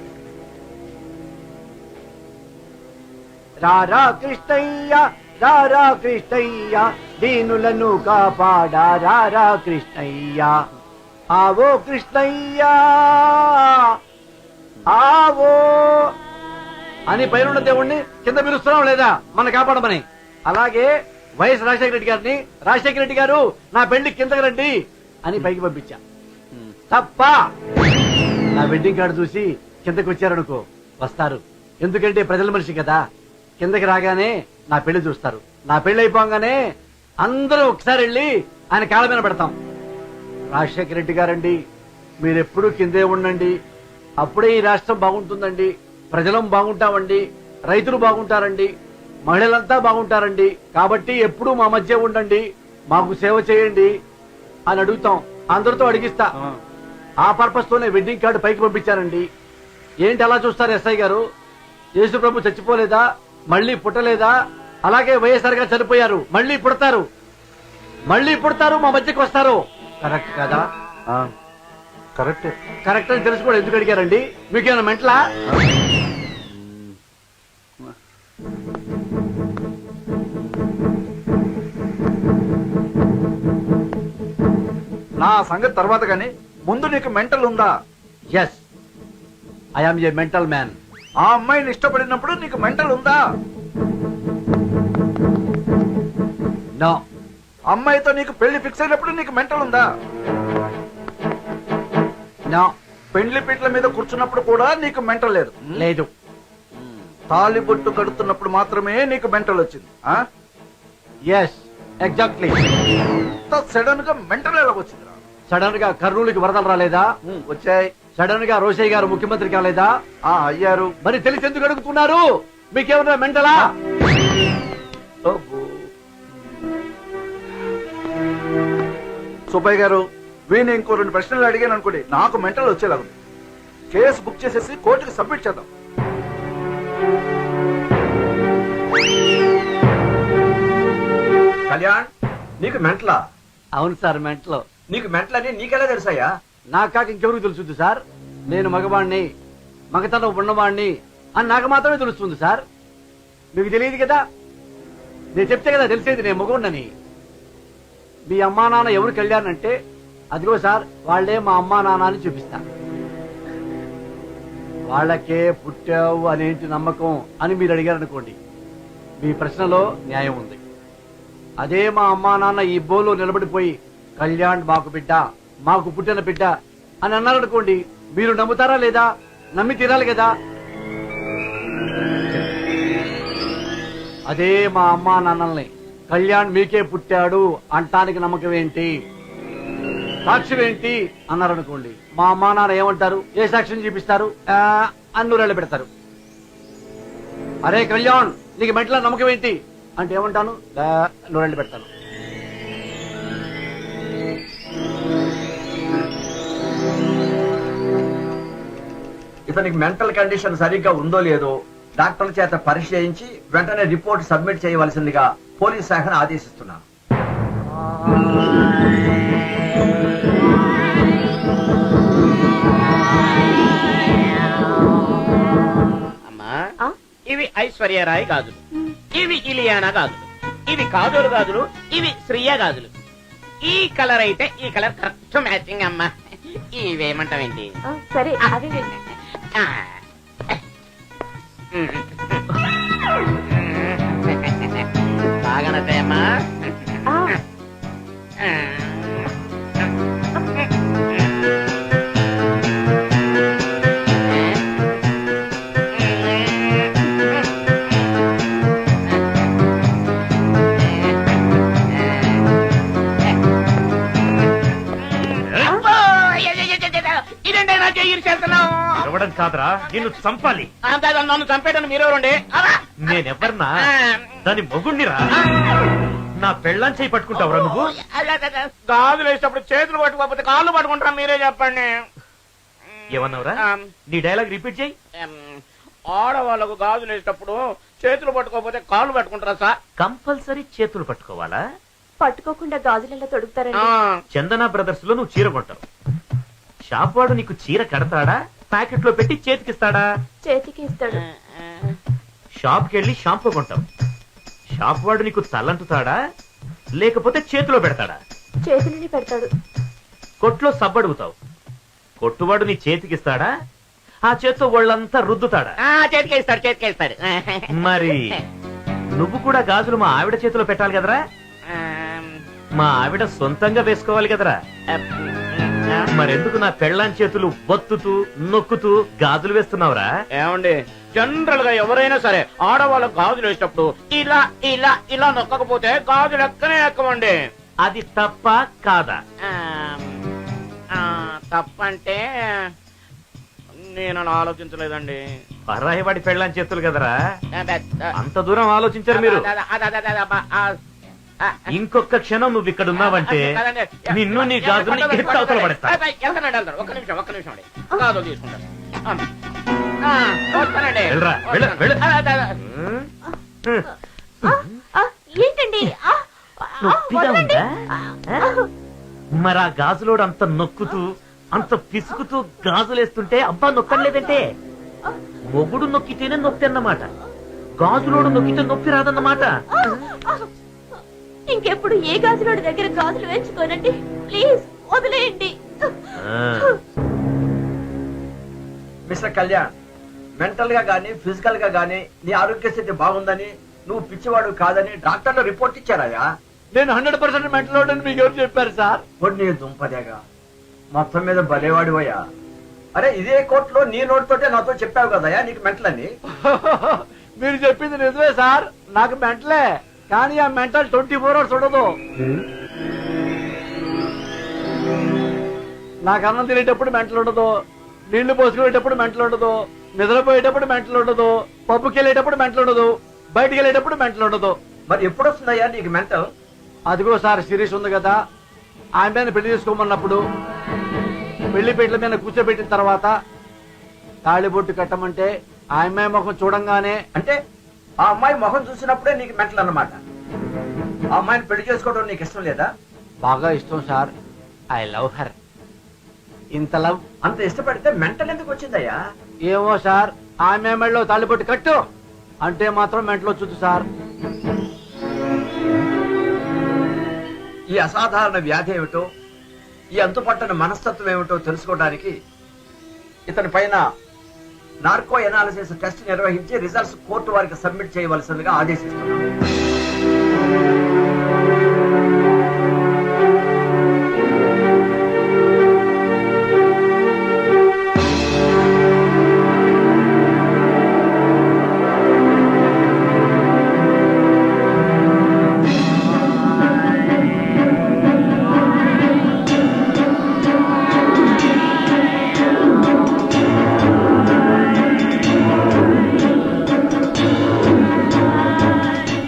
రారా కృష్ణయ్య, రారా కృష్ణయ్య, దీనులను కాపాడా రారా కృష్ణయ్య, ఆవో కృష్ణయ్య ఆవో అని పైన దేవుణ్ణి కింద పిలుస్తున్నాం లేదా మన కాపాడమని. అలాగే వైఎస్ రాజశేఖర రెడ్డి గారిని, రాజశేఖర రెడ్డి గారు నా పెళ్లి కిందకి రండి అని పైకి పంపించా. తప్ప నా వెడ్డింగ్ కార్డు చూసి కిందకి వచ్చారనుకో, వస్తారు. ఎందుకంటే ప్రజల మనిషి కదా. కిందకి రాగానే నా పెళ్లి చూస్తారు. నా పెళ్లి అయిపోగానే అందరూ ఒకసారి వెళ్ళి ఆయన కాళ్ళ మీద పెడతాం. రాజశేఖర రెడ్డి గారండి, మీరెప్పుడు కిందే ఉండండి, అప్పుడే ఈ రాష్ట్రం బాగుంటుందండి, ప్రజలం బాగుంటామండి, రైతులు బాగుంటారండి, మహిళలంతా బాగుంటారండి, కాబట్టి ఎప్పుడూ మా మధ్య ఉండండి, మాకు సేవ చేయండి అని అడుగుతాం. అందరితో అడిగిస్తా. ఆ పర్పస్ తోనే వెడ్డింగ్ కార్డు పైకి పంపించారండి. ఏంటి అలా చూస్తారు ఎస్ఐ గారు? యేసు ప్రభు చచ్చిపోలేదా? మళ్ళీ పుట్టలేదా? అలాగే వైఎస్ఆర్ గారు చనిపోయారు, మళ్ళీ పుడతారు, మా మధ్యకి వస్తారు. కరెక్ట్ కదా? కరెక్టే. కరెక్ట్ అని తెలుసుకోవడం ఎందుకు అడిగారండి? మీకేమైనా మెంటలా? నా సంగతి తర్వాత గానీ ముందు నీకు మెంటల్ ఉందా? Yes, I'm a mental man. ఆ అమ్మాయిని ఇష్టపడినప్పుడు నీకు మెంటల్ ఉందా? నో. అమ్మాయితో నీకు పెళ్లి ఫిక్స్ అయినప్పుడు నీకు మెంటల్ ఉందా? నో. పెండ్లి పీటల మీద కూర్చున్నప్పుడు కూడా నీకు మెంటల్ లేదు? లేదు. తాళిబొట్టు కడుతున్నప్పుడు మాత్రమే నీకు మెంటల్ వచ్చింది. Yes, exactly. సడన్ గా మెంటల్ ఎలా వచ్చిందిరా? సడన్ గా కర్నూలుకి వరదలు రాలేదా? వచ్చాయి. సడన్ గా రోషయ్య గారు ముఖ్యమంత్రి కాలేదా? అయ్యారు. మరి తెలిసి ఎందుకు అడుగుతున్నారు? మీకేమన్నా మెంటలా? సుబ్బయ్య గారు, వీణు ఇంకో 2 ప్రశ్నలు అడిగాను అనుకోండి, నాకు మెంటల్ వచ్చేలాగా ఉంది. కేసు బుక్ చేసేసి కోర్టుకి సబ్మిట్ చేద్దాం. కళ్యాణ్ నీకు మెంటలా? అవును సార్, మెంట్లో. నీకు మెంటలని నీకెలా తెలుసాయా? నాకు కాక ఇంకెవరికి తెలుస్తుంది సార్? నేను మగవాణ్ణి, మగతనం ఉన్నవాణ్ణి అని నాకు మాత్రమే తెలుస్తుంది సార్. మీకు తెలియదు కదా, నేను చెప్తే కదా తెలిసేది నేను మగవాణ్ణని. మీ అమ్మా నాన్న ఎవరు కళ్యాణంటే అదిగో సార్ వాళ్లే మా అమ్మా నాన్న అని చూపిస్తా. వాళ్ళకే పుట్టావు అనేంటి నమ్మకం అని మీరు అడిగారనుకోండి, మీ ప్రశ్నలో న్యాయం ఉంది. అదే మా అమ్మా నాన్న ఈ బోలో నిలబడిపోయి కళ్యాణ్ మాకు బిడ్డ, మాకు పుట్టిన బిడ్డ అని అన్నారనుకోండి, మీరు నమ్ముతారా లేదా? నమ్మి తీరాలి కదా. అదే మా అమ్మా నాన్నల్ని కళ్యాణ్ మీకే పుట్టాడు అంటానికి నమ్మకం ఏంటి, సాక్ష్యం ఏంటి అన్నారనుకోండి, మా అమ్మా నాన్న ఏమంటారు? ఏ సాక్ష్యం చూపిస్తారు? అన్నూరేళ్ళు పెడతారు. అరే కళ్యాణ్ నీకు మెంటల నమ్మకం ఏంటి అంటే ఏమంటాను? నూరేళ్ళు పెడతాను. ఇతనికి మెంటల్ కండిషన్ సరిగ్గా ఉందో లేదో డాక్టర్ల చేత పరీక్ష చేయించి వెంటనే రిపోర్ట్ సబ్మిట్ చేయవలసిందిగా పోలీస్ శాఖను ఆదేశిస్తున్నాను. అమ్మా, ఇవి ఐశ్వర్యరాయ్ గాజులు, ఇవి ఇలియానా గాజులు, ఇవి కాజోలు గాజులు, ఇవి శ్రీయ గాజులు. ఈ కలర్ అయితే ఈ కలర్ కరెక్ట్ మ్యాచింగ్ అమ్మా. ఇవేమంటావేంటి? సరే అదే బాగా నచ్చాయమ్మా. ఇదేంటే నా చెయ్యి చేస్తున్నావు? ఇవ్వడం కాదురా, నిన్ను చంపాలి. నన్ను చంపేటను మీరెవరండి? నేనెవర్నా? దాని మొగుణ్ణిరా. నా పెళ్ళాం చేయి పట్టుకుంటావురా నువ్వు? గాజులు వేసేటప్పుడు చేతులు పట్టుకోకపోతే కాళ్ళు పట్టుకుంటారా? మీరే చెప్పండి. ఏమన్నావురా? నీ డైలాగ్ రిపీట్ చేయి. ఆడవాళ్ళకు గాజులు వేసేటప్పుడు చేతులు పట్టుకోకపోతే కాళ్ళు పట్టుకుంటారా సార్? కంపల్సరీ చేతులు పట్టుకోవాలా? పట్టుకోకుండా గాజులలో తొడుగుతారండి. చందన బ్రదర్స్ లో నువ్వు చీర కొంటావు. షాప్ వాడు నీకు చీర కడతాడా, ప్యాకెట్ లో పెట్టి చేతికిస్తాడా? చేతికి ఇస్తాడు. షాప్ కి వెళ్ళి షాంపూ కొంటావు. షాప్ వాడు నీకు తలంటుతాడా, లేకపోతే చేతిలో పెడతాడా? చేతిని పెడతాడు. కొట్లో సబ్బడుగుతావు. కొట్టువాడు నీ చేతికిస్తాడా, ఆ చేత్తో వాళ్ళంతా రుద్దుతాడా? చేతికి ఇస్తాడు, చేతికి ఇస్తాడు. మరి నువ్వు కూడా గాజులు మా ఆవిడ చేతిలో పెట్టాలి కదరా? మా ఆవిడ సొంతంగా వేసుకోవాలి కదరా? మరెందుకు నా పెళ్ళాం చేతులు బొత్తుతూ నొక్కుతూ గాజులు వేస్తున్నావురా? ఏమండి, జనరల్ గా ఎవరైనా సరే ఆడవాళ్ళకు గాజులు వేసేటప్పుడు ఇలా ఇలా ఇలా నొక్కకపోతే గాజులు ఎక్కనే ఎక్కమండి. అది తప్ప కాదా? తప్పంటే నేను అలా ఆలోచించలేదండి. పరాయి వాడి పెళ్ళాం చేతులు కదరా, అంత దూరం ఆలోచించారు మీరు. ఇంకొక క్షణం నువ్వు ఇక్కడ ఉన్నావంటే నిన్ను నీ గాజుని అవతల పడేస్తా. ఒక్క నిమిషం అండి, గాజులు తీసుకుంటాను. వెళ్ళరా, వెళ్ళు, వెళ్ళు. ఏంటండి? నొప్పిగా ఉందా? మరి ఆ గాజులోడు అంత నొక్కుతూ అంత పిసుకుతూ గాజులేస్తుంటే అబ్బా నొక్కలేదంటే, మొగుడు నొక్కితేనే నొప్పి అన్నమాట, గాజులోడు నొక్కితే నొప్పి రాదన్నమాట. ఇంకెప్పుడు ఏ గాజులోడి దగ్గర గాజులు వేయించుకోనండి, ప్లీజ్ వదిలేయండి. మిస్టర్ కళ్యాణ్, మెంటల్ గా గానీ ఫిజికల్ గా గానీ నీ ఆరోగ్య స్థితి బాగుందని, నువ్వు పిచ్చివాడు కాదని డాక్టర్లు రిపోర్ట్ ఇచ్చారయ్యా. నేను 100% మెంటల్ అని మీకు ఎవరు చెప్పారు సార్? నీ దుంపదేగా మొత్తం మీద బలేవాడివయ్యా. అరే ఇదే కోర్టులో నీ నోటితోటే నాతో చెప్పావు కదయ్యా నీకు మెంటల్ అని. మీరు చెప్పింది నిజమే సార్, నాకు మెంటలే, కానీ ఆ మెంటల్ 24 hours ఉండదు. నాకు అన్నం తినేటప్పుడు మెంటల్ ఉండదు, నీళ్లు పోసుకునేటప్పుడు మెంటల్ ఉండదు, నిద్రపోయేటప్పుడు మెంటల్ ఉండదు, పబ్బుకి వెళ్ళేటప్పుడు మెంటల్ ఉండదు, బయటికి వెళ్ళేటప్పుడు మెంటల్ ఉండదు. మరి ఎప్పుడు వస్తుందయ్యా నీకు మెంటల్? అదిగో సార్ సిరీస్ ఉంది కదా, ఆమెను పెళ్లి చేసుకోమన్నప్పుడు పెళ్లి పీటల మీద కూర్చోబెట్టిన తర్వాత తాళిబొట్టు కట్టమంటే ఆ అమ్మాయి ముఖం చూడంగానే అంటే ఆ అమ్మాయి మొహం చూసినప్పుడే నీకు మెంటల్ అన్నమాట. ఆ అమ్మాయిని పెళ్లి చేసుకోవడం నీకు ఇష్టం లేదా? బాగా ఇష్టం సార్. I love her. ఇంత లవ్ అంత ఇష్టపడితే మెంటల్ ఎందుకు వచ్చిందయ్యా? ఏమో సార్, ఆమె మెడలో తాళిబొట్టు కట్టు అంటే మాత్రం మెంటలో చూద్దు సార్. ఈ అసాధారణ వ్యాధి ఏమిటో, ఈ అంతుపట్టని మనస్తత్వం ఏమిటో తెలుసుకోవడానికి ఇతని పైన నార్కో ఎనాలిసిస్ టెస్ట్ నిర్వహించి రిజల్ట్స్ కోర్టు వారికి సబ్మిట్ చేయవలసిందిగా ఆదేశిస్తున్నాను.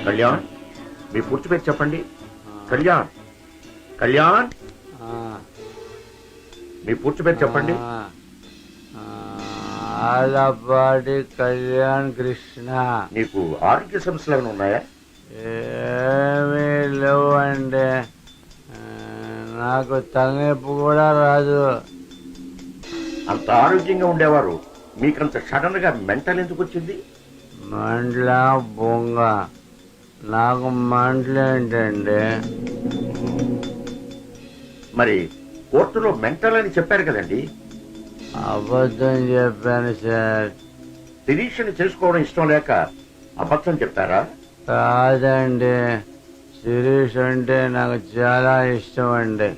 కళ్యాణ్, మీ పూర్తి పేరు చెప్పండి. కళ్యాణ్, కళ్యాణ్, మీ పూర్తి పేరు చెప్పండి. ఆలపాటి కళ్యాణ్ కృష్ణ. నీకు ఆరోగ్య సమస్యలు ఏమైనా ఉన్నాయా? ఏమీ లేవు అండి. నాకు తలనొప్పి కూడా రాదు. అంత ఆరోగ్యంగా ఉండేవారు మీకంత సడన్ గా మెంటల్ ఎందుకు వచ్చింది? మంటల బొంగ. నాకు మంటలేంటండి? మరి కోర్టులో మెంటల్ అని చెప్పారు కదండి. అబద్ధం చెప్పాను సార్. శిరీషని చేసుకోవడం ఇష్టం లేక అబద్ధం చెప్తారా? కాదండి, శిరీష్ అంటే నాకు చాలా ఇష్టం అండి.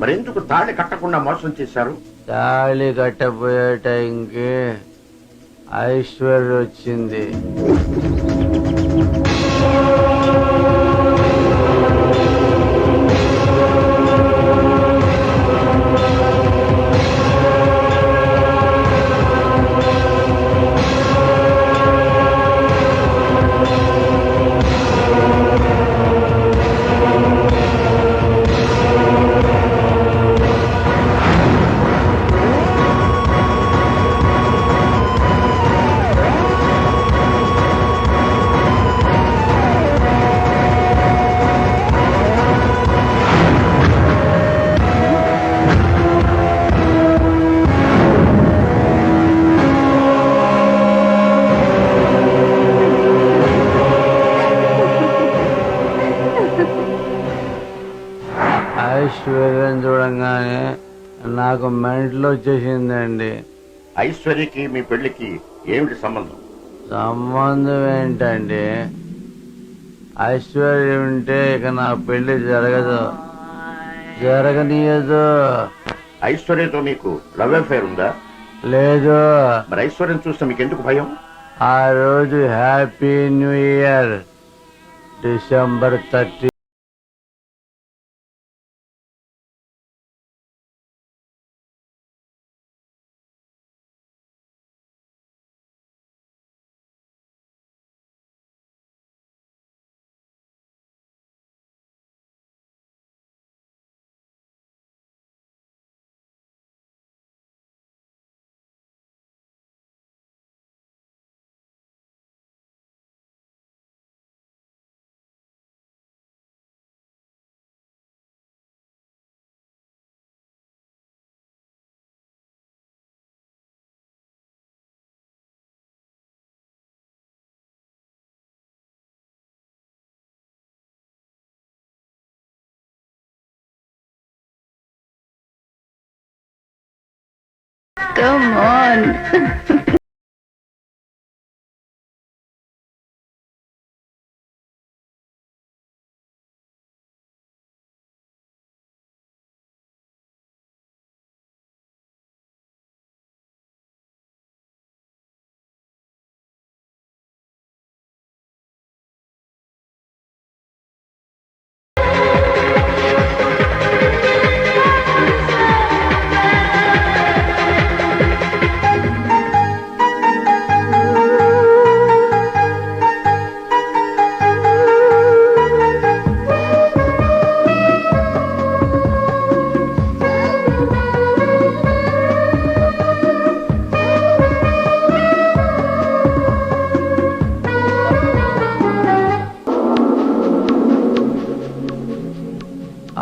మరెందుకు తాళి కట్టకుండా మోసం చేశారు? తాళి కట్టబోయే టైంకి ఐశ్వర్య వచ్చింది. ఐశ్వర్యం చూడంగానే నాకు మెంటల్ వచ్చేసిందండి. ఐశ్వర్యకి మీ పెళ్లికి ఏమిటి సంబంధం? సంబంధం ఏంటండి? ఐశ్వర్యం ఉంటే ఇక నా పెళ్లి జరగదు, జరగనీయదు. ఐశ్వర్యతో మీకు లవ్ అఫేర్ ఉందా? లేదు. మరి ఐశ్వర్యం చూస్తే మీకు ఎందుకు భయం? ఆ రోజు happy new year, December 30. Come on.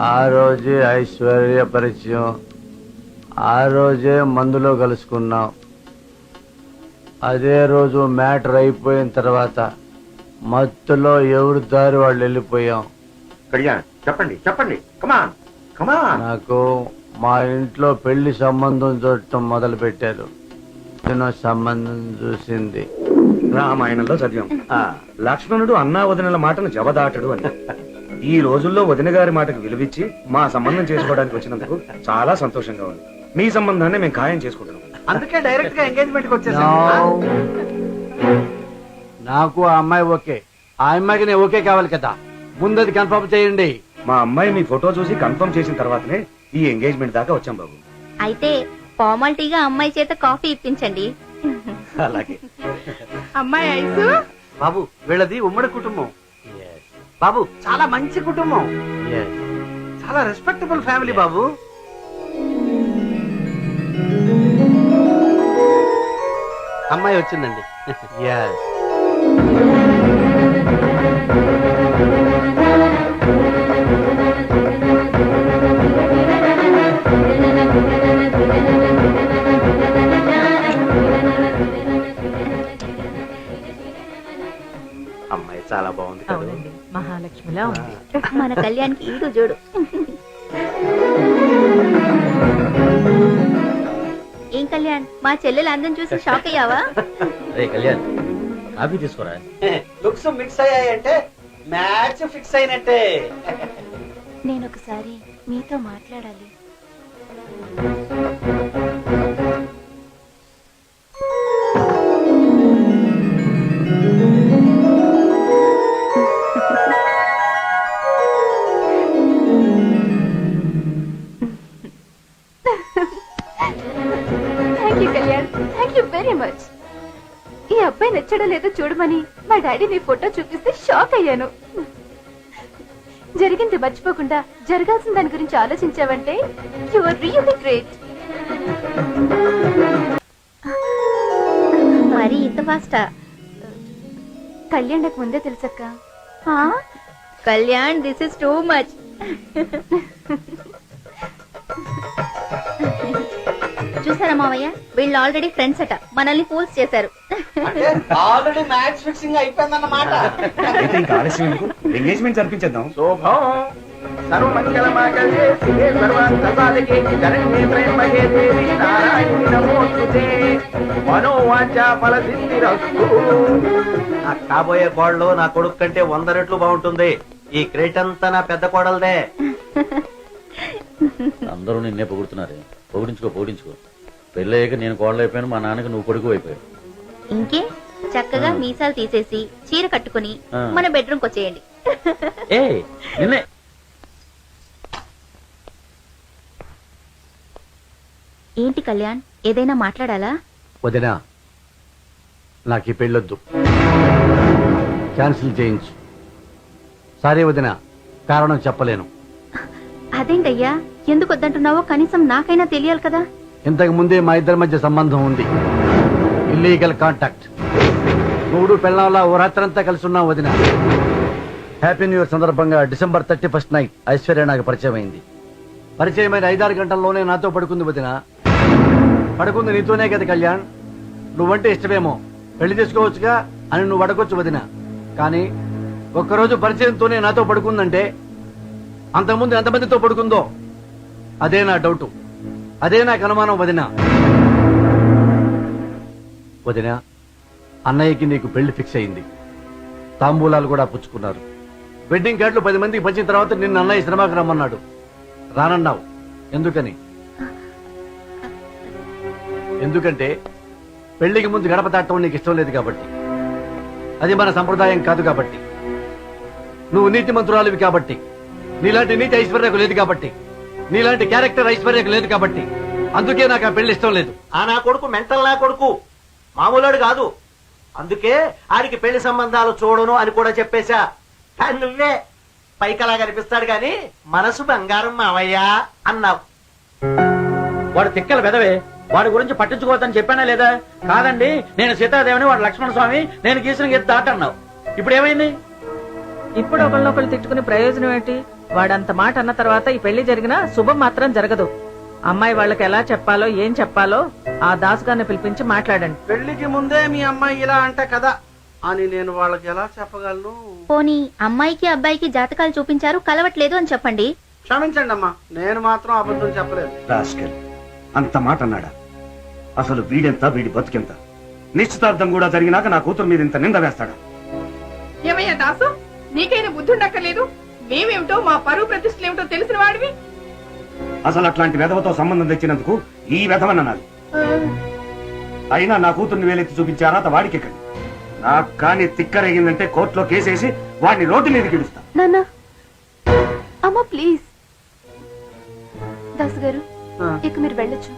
ఆ రోజే ఐశ్వర్య పరిచయం, ఆ రోజే మందులో కలుసుకున్నాం. అదే రోజు మ్యాటర్ అయిపోయిన తర్వాత మత్తులో ఎవరి దారి వాళ్ళు వెళ్ళిపోయాం. కళ్యాణ్ చెప్పండి చెప్పండి, కమాన్ కమాన్. నాకు మా ఇంట్లో పెళ్లి సంబంధం చూడటం మొదలు పెట్టారు. నేను సంబంధం చూసింది రామాయణంలో చదివాం, లక్ష్మణుడు అన్నా వదినల మాటను జవదాటడు అని. ఈ రోజుల్లో వదిన గారి మాటకు విలువిచ్చి మా సంబంధం చేసుకోవడానికి వచ్చినందుకు చాలా సంతోషంగా ఉంది. మీ సంబంధాన్ని మేము ఖాయం చేసుకుంటున్నాం. అందుకే డైరెక్ట్ గా ఎంగేజ్మెంట్ వచ్చేసాను. నాకు ఆ అమ్మాయి ఓకే, ఆ అమ్మాయికి నేను ఓకే కావాలి కదా. ముందు అది కన్ఫర్మ్ చేయండి. మా అమ్మాయి మీ ఫోటో చూసి కన్ఫర్మ్ చేసిన తర్వాతనే ఈ ఎంగేజ్మెంట్ దాకా వచ్చాం బాబు. అయితే ఫార్మాలిటీగా అమ్మాయి చేత కాఫీ ఇప్పించండి. అలాగే. అమ్మాయి ఐసు బాబు వీళ్ళది ఉమ్మడి కుటుంబం. బాబు చాలా మంచి కుటుంబం, చాలా రెస్పెక్టబుల్ ఫ్యామిలీ బాబు. అమ్మాయి వచ్చిందండి. అమ్మాయి చాలా బాగుంది కదా. మహాలక్ష్మిలా ఉంది. మన కళ్యాణ్కి ఈడు చూడు. ఏం కళ్యాణ్, మా చెల్లెలు అందం చూసి షాక్ అయ్యావా? కళ్యాణ్ కాఫీ తీసుకోరా. లుక్స్ మిక్స్ అయ్యాయంటే మ్యాచ్ ఫిక్స్ అయినట్టే. నేను ఒకసారి మీతో మాట్లాడాలి. Thank you Kalyan, thank you very much. ఈ అబ్బాయి నచ్చడో లేదో చూడమని మా డాడీ నీ ఫోటో చూపిస్తే షాక్ అయ్యాను. జరిగింది మర్చిపోకుండా జరగాల్సిన దాని గురించి ఆలోచించావంటే యు ఆర్ రియల్లీ గ్రేట్. మరి ఇంత ఫాస్టా? కళ్యాణ్ నాకు ముందే తెలుసక్క. Kalyan, this is too much. చూసారా మావయ్య, వీళ్ళు ఆల్రెడీ ఫ్రెండ్స్ అట, మనల్ని ఫూల్స్ చేశారు. అంటే ఆల్రెడీ మ్యాచ్ ఫిక్సింగ్ అయిపోయిందన్నమాట. ఎంగేజ్మెంట్ జరిపించేద్దాం. శోభం సర్వమంగళమాంగళ్యే శివే సర్వార్థసాధకే శరణ్యే త్రయంబకే దేవి నారాయణి నమోస్తుతే మనోవాంఛ ఫలసిద్ధిరస్తు. నా కాబోయే కోడలు నా కొడుకు కంటే 100 రెట్లు బాగుంటుంది. ఈ క్రేట్ అంతా నా పెద్ద కోడలదే. అందరూ నిన్నే పొగుడుతున్నారు. పొగిడించుకో. పెళ్ళయ్యాక నేను కోడలు అయిపోయాను, మా నాన్నకి నువ్వు కొడుకు అయిపోయావు. ఇంకే చక్కగా మీసాలు తీసేసి చీర కట్టుకుని మన బెడ్రూమ్ కి వచ్చేయండి. ఏ నిన్నే ఏంటి కళ్యాణ్, ఏదైనా మాట్లాడాలా? వదినా, నాకు ఈ పెళ్ళొద్దు, క్యాన్సిల్ చేయించు. సారీ వదినా, కారణం చెప్పలేను. అదేంటయ్యా, ఎందుకు వద్దంటున్నావో కనీసం నాకైనా తెలియాలి కదా. ఇంతకు ముందే మా ఇద్దరి మధ్య సంబంధం ఉంది, ఇల్లీగల్ కాంటాక్ట్. మూడు పెళ్ళంలా ఓ రాత్రంతా కలిసి ఉన్నాం వదిన. హ్యాపీ న్యూ ఇయర్ సందర్భంగా December 31st నైట్ ఐశ్వర్య నాకు పరిచయం అయింది. పరిచయమైన 5-6 గంటల్లోనే నాతో పడుకుంది వదిన. పడుకుంది నీతోనే కదా కళ్యాణ్, నువ్వంటే ఇష్టమేమో, పెళ్లి చేసుకోవచ్చుగా అని నువ్వు అడగొచ్చు వదిన. కానీ ఒక్కరోజు పరిచయంతోనే నాతో పడుకుందంటే అంతకుముందు ఎంతమందితో పడుకుందో అదే నా డౌట్, అదే నాకు అనుమానం వదిన. వదిన, అన్నయ్యకి నీకు పెళ్లి ఫిక్స్ అయింది, తాంబూలాలు కూడా పుచ్చుకున్నారు. వెడ్డింగ్ కార్డులు 10 మందికి పంచిన తర్వాత నిన్ను అన్నయ్య సినిమాకి రమ్మన్నాడు, రానన్నావు. ఎందుకని? ఎందుకంటే పెళ్లికి ముందు గడప తాటం నీకు ఇష్టం లేదు కాబట్టి, అది మన సంప్రదాయం కాదు కాబట్టి, నువ్వు నీతి మంత్రురాలివి కాబట్టి, నీలాంటి నీతి ఐశ్వర్యకు లేదు కాబట్టి, నీలాంటి క్యారెక్టర్ ఐశ్వర్యకు లేదు కాబట్టి, అందుకే నాకు ఆ పెళ్లి ఇష్టం లేదు. ఆ నా కొడుకు మెంటల్ నా కొడుకు, మామూలుడు కాదు. అందుకే ఆడికి పెళ్లి సంబంధాలు చూడను అని కూడా చెప్పేశా. కానీ నువ్వే పైకలా కనిపిస్తాడు గాని మనసు బంగారం మావయ్యా అన్నావు. వాడు తిక్కల పెదవే, వాడి గురించి పట్టించుకోవద్దని చెప్పానా లేదా? కాదండి, నేను సీతాదేవిని, వాడు లక్ష్మణ స్వామి, నేను గీసిన గీత దాటన్నావు. ఇప్పుడు ఏమైంది? ఇప్పుడు ఒకళ్ళొకళ్ళు తిట్టుకునే ప్రయోజనం ఏంటి? వాడంత మాట అన్న తర్వాత ఈ పెళ్లి జరిగినా శుభం మాత్రం జరగదు. అమ్మాయి వాళ్ళకి ఎలా చెప్పాలో ఏం చెప్పాలో ఆ దాసుగారిని పిలిపించి మాట్లాడండి. పెళ్లికి ముందే మీ అమ్మాయి ఇలా అంటే కదా అని నేను వాళ్ళకి ఎలా చెప్పగలను? పోనీ అమ్మాయికి అబ్బాయికి జాతకాలు చూపించారు, కలవట్లేదు అని చెప్పండి. క్షమించండి అమ్మా, నేను మాత్రం అబద్ధం చెప్పలేదు. రాస్కెల్ అంత మాట అన్నాడా? అసలు వీడెంత, వీడి బతుకెంత? నిశ్చితార్థం కూడా జరిగినాక నా కూతురు మీద ఇంత నింద వేస్తాడా? ఏమయ్యా దాసు, నీకైనా బుద్ధి ఉండక్కర్లేదు? మేమేమిటో మా పరువు ప్రతిష్టలు ఏమిటో తెలిసిన వాడివి. అసలు అట్లాంటి వెధవతో సంబంధం తెచ్చినందుకు ఈ వెధవననాలి. అయినా నా కూతుర్ని వేలెత్తి చూపించారా అత వాడికెక్కడి. నాకు కానీ తిక్కరేగిందంటే కోర్టులో కేసేసి వాడిని రోడ్డు మీద గిడుస్తా. నాన్న అమ్మ ప్లీజ్. దాసు గారు ఇక మీరు వెళ్ళొచ్చు.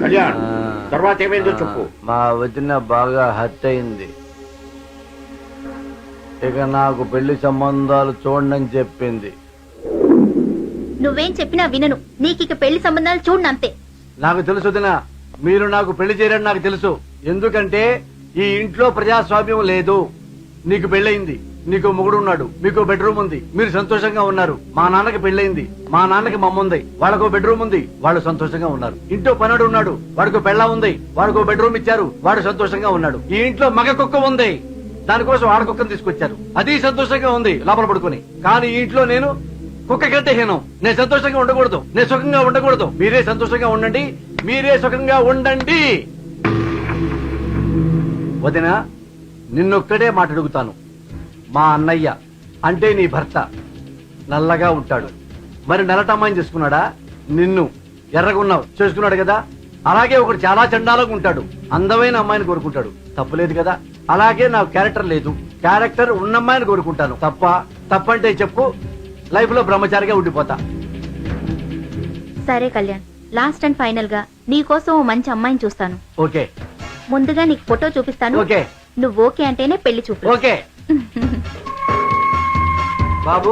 కళ్యాణ్, తర్వాత ఏమైందో చెప్పు. మా వదిన బాగా హత్య అయింది. ఇక నాకు పెళ్లి సంబంధాలు చూడని చెప్పింది. నువ్వేం చెప్పినా వినను. నీకిక పెళ్లి సంబంధాలు చూడను అంతే. నాకు తెలుసు వదిన, మీరు నాకు పెళ్లి చేయరని నాకు తెలుసు. ఎందుకంటే ఈ ఇంట్లో ప్రజాస్వామ్యం లేదు. నీకు పెళ్ళయింది, నీకు మొగుడు ఉన్నాడు, మీకు బెడ్రూమ్ ఉంది, మీరు సంతోషంగా ఉన్నారు. మా నాన్నకి పెళ్ళయింది, మా నాన్నకి మమ్మ ఉంది, వాళ్ళకు బెడ్రూమ్ ఉంది, వాళ్ళు సంతోషంగా ఉన్నారు. ఇంట్లో పనుడు ఉన్నాడు, వాడికి పెళ్ళ ఉంది, వాడికి బెడ్రూమ్ ఇచ్చారు, వాడు సంతోషంగా ఉన్నాడు. ఈ ఇంట్లో మగ కుక్క ఉంది, దానికోసం ఆడకుక్కను తీసుకొచ్చారు, అది సంతోషంగా ఉంది లోపల పడుకొని. కానీ ఈ ఇంట్లో నేను కుక్క కంటే హీనం. నేను సంతోషంగా ఉండకూడదు, నేను సుఖంగా ఉండకూడదు. మీరే సంతోషంగా ఉండండి, మీరే సుఖంగా ఉండండి. వదిన, నిన్నొక్కడే మాట అడుగుతాను. మా అన్నయ్య అంటే నీ భర్త నల్లగా ఉంటాడు, మరి నల్లటమ్మాయిని చేసుకున్నాడా? నిన్ను ఎర్రగున్నావు చేసుకున్నాడు కదా. అలాగే ఒకడు చాలా చండాలంగా ఉంటాడు, అందమైన అమ్మాయిని కోరుకుంటాడు, తప్పులేదు కదా. అలాగే నాకు క్యారెక్టర్ లేదు, క్యారెక్టర్ ఉన్న అమ్మాయిని కోరుకుంటాను. తప్పంటే చెప్పు, లైఫ్ లో బ్రహ్మచారిగా ఉండిపోతా. సరే కళ్యాణ్, లాస్ట్ అండ్ ఫైనల్ గా నీ కోసం ఓ మంచి అమ్మాయిని చూస్తాను. ఓకే. ముందుగా నీకు ఫోటో చూపిస్తాను. ఓకే. నువ్వు ఓకే అంటేనే పెళ్లి చూపి. ఓకే. బాబు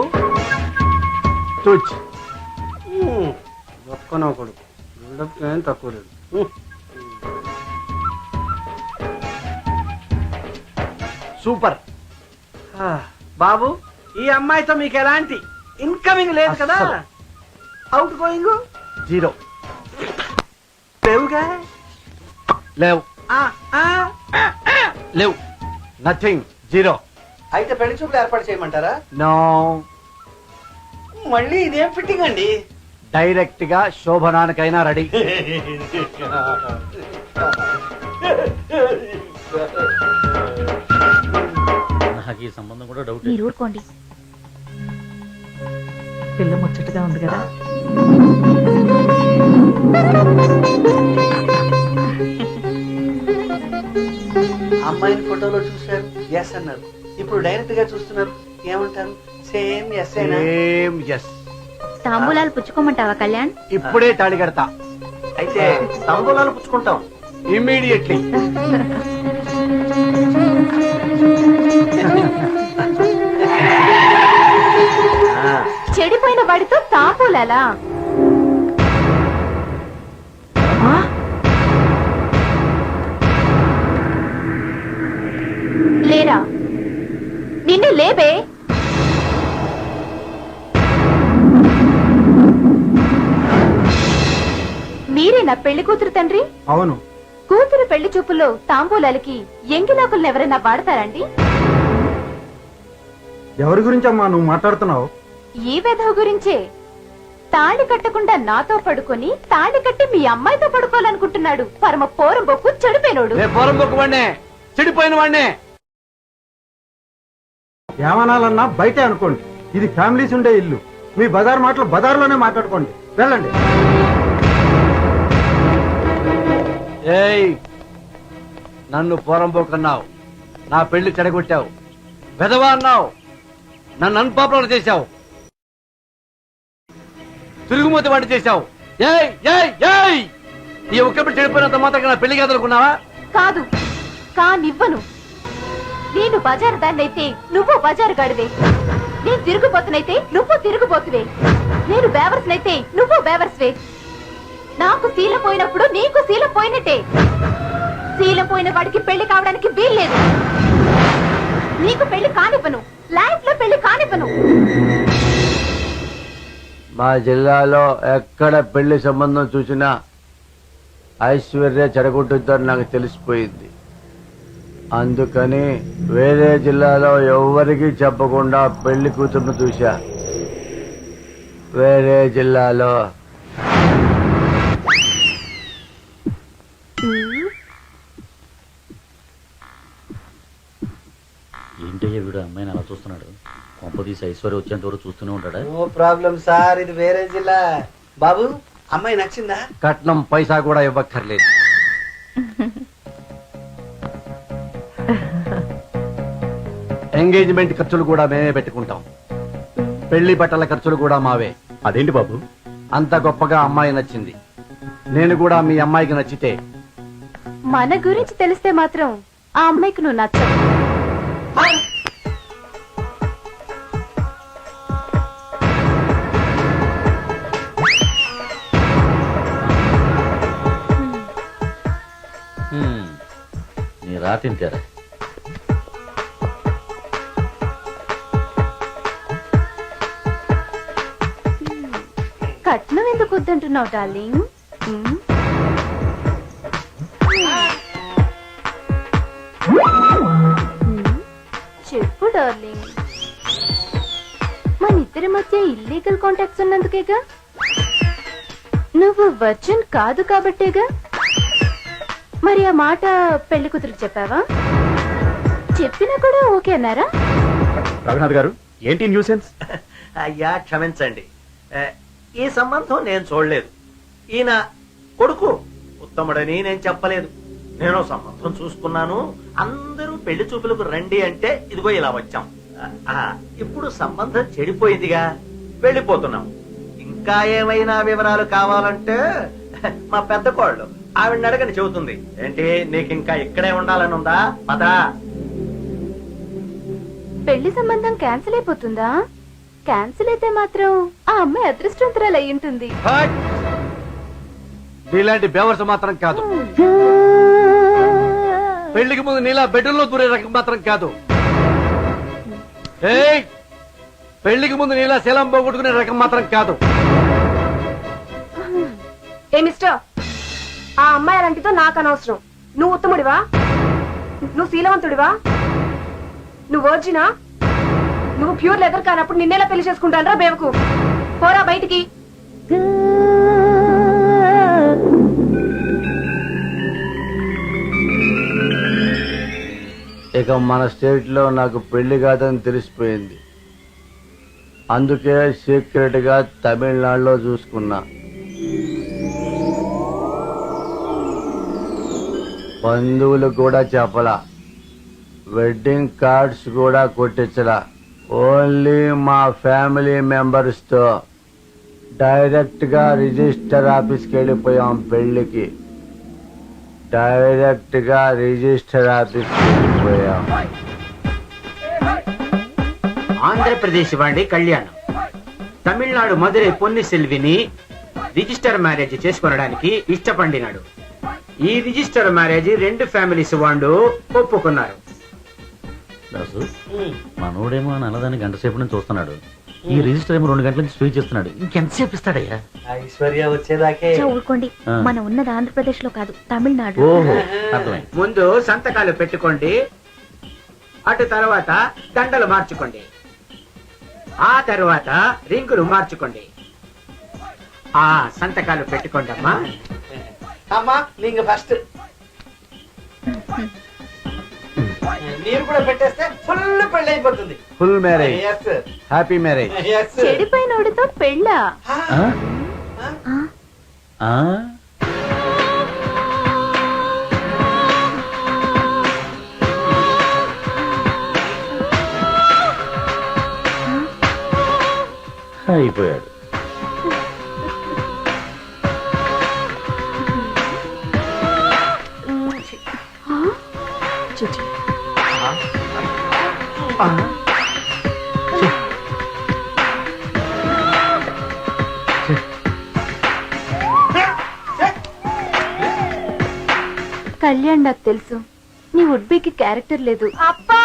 చూచి ఒక్కనో కొడుకు, ఏం తక్కువ లేదు. సూపర్. బాబు, ఈ అమ్మాయితో మీకు ఎలాంటి ఇన్కమింగ్ లేదు కదా? అవుట్ గోయింగ్ 0 లేవుగా? లేవు లేవు, నథింగ్, 0. అయితే పెళ్లి చూపులు ఏర్పాటు చేయమంటారా? నో. మళ్ళీ ఇదేం ఫిట్టింగ్ అండి? డైరెక్ట్ గా శోభనానికైనా రెడీ. నాకు ఈ సంబంధం కూడా డౌట్. మీరు ఊరుకోండి. పిల్ల ముచ్చటగా ఉంది కదా. అమ్మాయిని ఫోటోలో చూశారు, ఎస్ అన్నారు. ఇప్పుడు డైరెక్ట్ గా చూస్తున్నారు, ఏమంటారు? సేమ్ ఎస్ అయినా? Same yes. తాంబూలాలు పుచ్చుకోమంటావా కళ్యాణ్? ఇప్పుడే తాళి కడతా. అయితే తాంబూలాలు పుచ్చుకుంటాం ఇమ్మీడియట్లీ. చెడిపోయిన వాడితో తాంబూలాలా? లేరా? నిన్ను లేబే. మీరే నా పెళ్లి కూతురు తండ్రి? అవును. కూతురు పెళ్లి చూపుల్లో తాంబూలాలకి ఎంగిలాకులను ఎవరైనా వాడతారండి? ఎవరి గురించమ్మా నువ్వు మాట్లాడుతున్నావు? ఈ వెధవ గురించే. తాళి కట్టకుండా నాతో పడుకొని తాళి కట్టి మీ అమ్మాయితో పడుకోవాలనుకుంటున్నాడు. పరమ పోరంబొక్కు చెడిపోయినోడు. పోరంబొక్కు వాడినే, చెడిపోయిన వాడినే. ఏమనాలన్నా బయటే అనుకోండి, ఇది ఫ్యామిలీస్ ఉండే ఇల్లు. మీ బజార్ మాటలు బజార్లోనే మాట్లాడుకోండి, వెళ్ళండి. ఏయ్, నన్ను పోరంబోకన్నావు, నా పెళ్లి చెడగొట్టావు, వెధవా అన్నావు, నన్ను అన్పాపులర్ చేశావు, తిరుగుమూతి వాటి చేశావు. ఏయ్ ఏయ్ ఏయ్, ఈ ఒక్కప్పుడు చెడిపోయినంత మాత్రం నా పెళ్లి కాదనుకున్నావా? కాదు, కానివ్వను. నేను బజారు దాన్నైతే నువ్వు బజారు గాడివే. నేను తిరుగుబోతునైతే నువ్వు తిరుగుబోతువే. నేను బేవర్స్నైతే నువ్వు బేవర్స్వే. నాకు శీల పోయినప్పుడు నీకు శీల పోయినట్టే. శీల పోయిన వాడికి పెళ్లి కావడానికి వీల్లేదు. నీకు పెళ్లి కానివ్వను, లైఫ్ లో పెళ్లి కానివ్వను. మా జిల్లాలో ఎక్కడ పెళ్లి సంబంధం చూసినా ఐశ్వర్య చెడగొట్టుద్దని నాకు తెలిసిపోయింది. అందుకని వేరే జిల్లాలో ఎవ్వరికీ చెప్పకుండా పెళ్లి కూతురును చూశా. వేరే జిల్లాలో ఏంటయ్యా వీడు అమ్మాయిని అలా చూస్తున్నాడు? కొంపదీసి ఐశ్వర్య వచ్చేంత వరకు చూస్తూనే ఉంటాడా? నో ప్రాబ్లం సార్, ఇది వేరే జిల్లా. బాబు, అమ్మాయి నచ్చిందా? కట్నం పైసా కూడా ఇవ్వక్కర్లేదు. ఎంగేజ్మెంట్ ఖర్చులు కూడా మేమే పెట్టుకుంటాం. పెళ్లి బట్టల ఖర్చులు కూడా మావే. అదేంటి బాబు అంత గొప్పగా అమ్మాయి నచ్చింది. నేను కూడా మీ అమ్మాయికి నచ్చితే మన గురించి తెలిస్తే మాత్రం ఆ అమ్మాయికి నువ్వు నచ్చవు. నీ రాతింటారా? కట్నం ఎందుకు వద్దంటున్నావు డార్లింగ్? చెప్పు డార్లింగ్. మన ఇద్దరి మధ్య ఇల్లీగల్ కాంటాక్ట్స్ ఉన్నందుకేగా, నువ్వు వర్జిన్ కాదు కాబట్టేగా. మరి ఆ మాట పెళ్లి కూతురికి చెప్పావా? చెప్పినా కూడా ఓకే అన్నారా? రఘునాథ్ గారు, ఏంటి న్యూసెన్స్? అయ్యా క్షమించండి, ఈ సంబంధం నేను చూడలేదు. ఈయన కొడుకు ఉత్తముడని నేను చెప్పలేదు. నేను సంబంధం చూసుకున్నాను. అందరూ పెళ్లి చూపులకు రండి అంటే ఇదిగో ఇలా వచ్చాం. ఇప్పుడు సంబంధం చెడిపోయిందిగా, వెళ్ళిపోతున్నాం. ఇంకా ఏమైనా వివరాలు కావాలంటే మా పెద్ద కోళ్ళు ఆవిడ అడగని చెబుతుంది. ఏంటి, నీకు ఇంకా ఇక్కడే ఉండాలని ఉందా? పదా. పెళ్లి సంబంధం క్యాన్సిల్ అయిపోతుందా? క్యాన్సిల్ అయితే మాత్రం ఆ అమ్మాయి అదృష్టవంతురాలు అయి ఉంటుంది. నీలాంటి బేవర్స్ మాత్రం కాదు. పెళ్లికి ముందు నీలా బెడ్రూమ్లో దూరే రకం మాత్రం కాదు. ఏయ్, పెళ్లికి ముందు నీలా శీలం పోగొట్టుకునే రకం మాత్రం కాదు. ఏ మిస్టర్, ఆ అమ్మాయి అలాంటితో నాకు అనవసరం. నువ్వు ఉత్తముడివా? నువ్వు శీలవంతుడివా? నువ్వు వర్జినా? నువ్వు ప్యూర్ లెదర్ కానప్పుడు నిన్నేలా పెళ్లి చేసుకుంటానరా బేవకు? పోరా బయటికి. ఇక మన స్టేట్ లో నాకు పెళ్లి కాదని తెలిసిపోయింది. అందుకే సీక్రెట్ గా తమిళనాడులో చూసుకున్నా. బంధువులు కూడా చెప్పలా, వెడ్డింగ్ కార్డ్స్ కూడా కొట్టించలా. ఓన్లీ మా ఫ్యామిలీ మెంబర్స్ తో డైరెక్ట్ గా రిజిస్టర్ ఆఫీస్కి వెళ్ళిపోయాం పెళ్లికి. డైరెక్ట్ గా రిజిస్టర్ ఆఫీస్కి వెళ్ళిపోయాం. ఆంధ్రప్రదేశ్ వాడి కళ్యాణం, తమిళనాడు మధురై పొన్ని సెల్విని రిజిస్టర్ మ్యారేజ్ చేసుకొనడానికి ఇష్టపడినాడు. ఈ రిజిస్టర్ మ్యారేజ్ రెండు ఫ్యామిలీస్ వాళ్ళు ఒప్పుకున్నారు. దాసు, మనోడేమో నల్లదాన్ని గంట సేపు నుంచి చూస్తున్నాడు. ఈ రిజిస్టర్ ఏమో 2 గంటల నుంచి స్పీచ్ చేస్తున్నాడు. ఇంకెంతసేపు ఇస్తాడయ్యా? ఐశ్వర్య వచ్చేదాకే. ఊరుకోండి, మనం ఉన్నది ఆంధ్రప్రదేశ్ లో కాదు, తమిళనాడు. ఓహో, అర్థమైంది. ముందు సంతకాలు పెట్టుకోండి, అటు తర్వాత దండలు మార్చుకోండి, ఆ తర్వాత రింగులు మార్చుకోండి. ఆ సంతకాలు పెట్టుకోండి అమ్మా. అమ్మా, నీకు ఫస్ట్ మీరు కూడా పెట్టేస్తే ఫుల్ పెళ్లి అయిపోతుంది. Full marriage, happy marriage. చెడిపోయినోడితో పెళ్ళా? అయిపోయాడు. కళ్యాణ్ నాకు తెలుసు నీ వుడ్బీకి క్యారెక్టర్ లేదు. అప్పా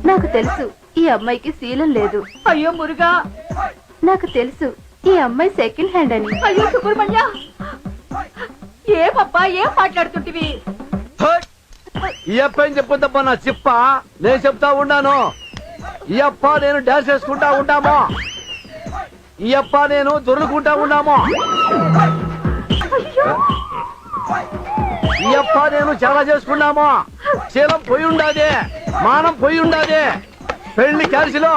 నాకు తెలుసు ఈ అమ్మాయికి శీలం లేదు. అయ్యో మురుగా, నాకు తెలుసు ఈ అమ్మాయి సెకండ్ హ్యాండ్ అని. అయ్యో సుబ్రహ్మణ్య, ఏమప్పా ఏం మాట్లాడుతుంటివి? ఈ అప్ప ఏం చెప్పొద్దబ్బా నా చిప్ప, నేను చెప్తా ఉన్నాను. ఈ అప్ప నేను డాన్స్ చేసుకుంటా ఉంటామో, ఈ అప్ప నేను దొరుకుంటా ఉన్నామో, ఈ అప్ప నేను చాలా చేసుకున్నామో. శీలం పోయి ఉండాది, మానం పోయి ఉండాది. పెళ్లి క్యాన్సిల్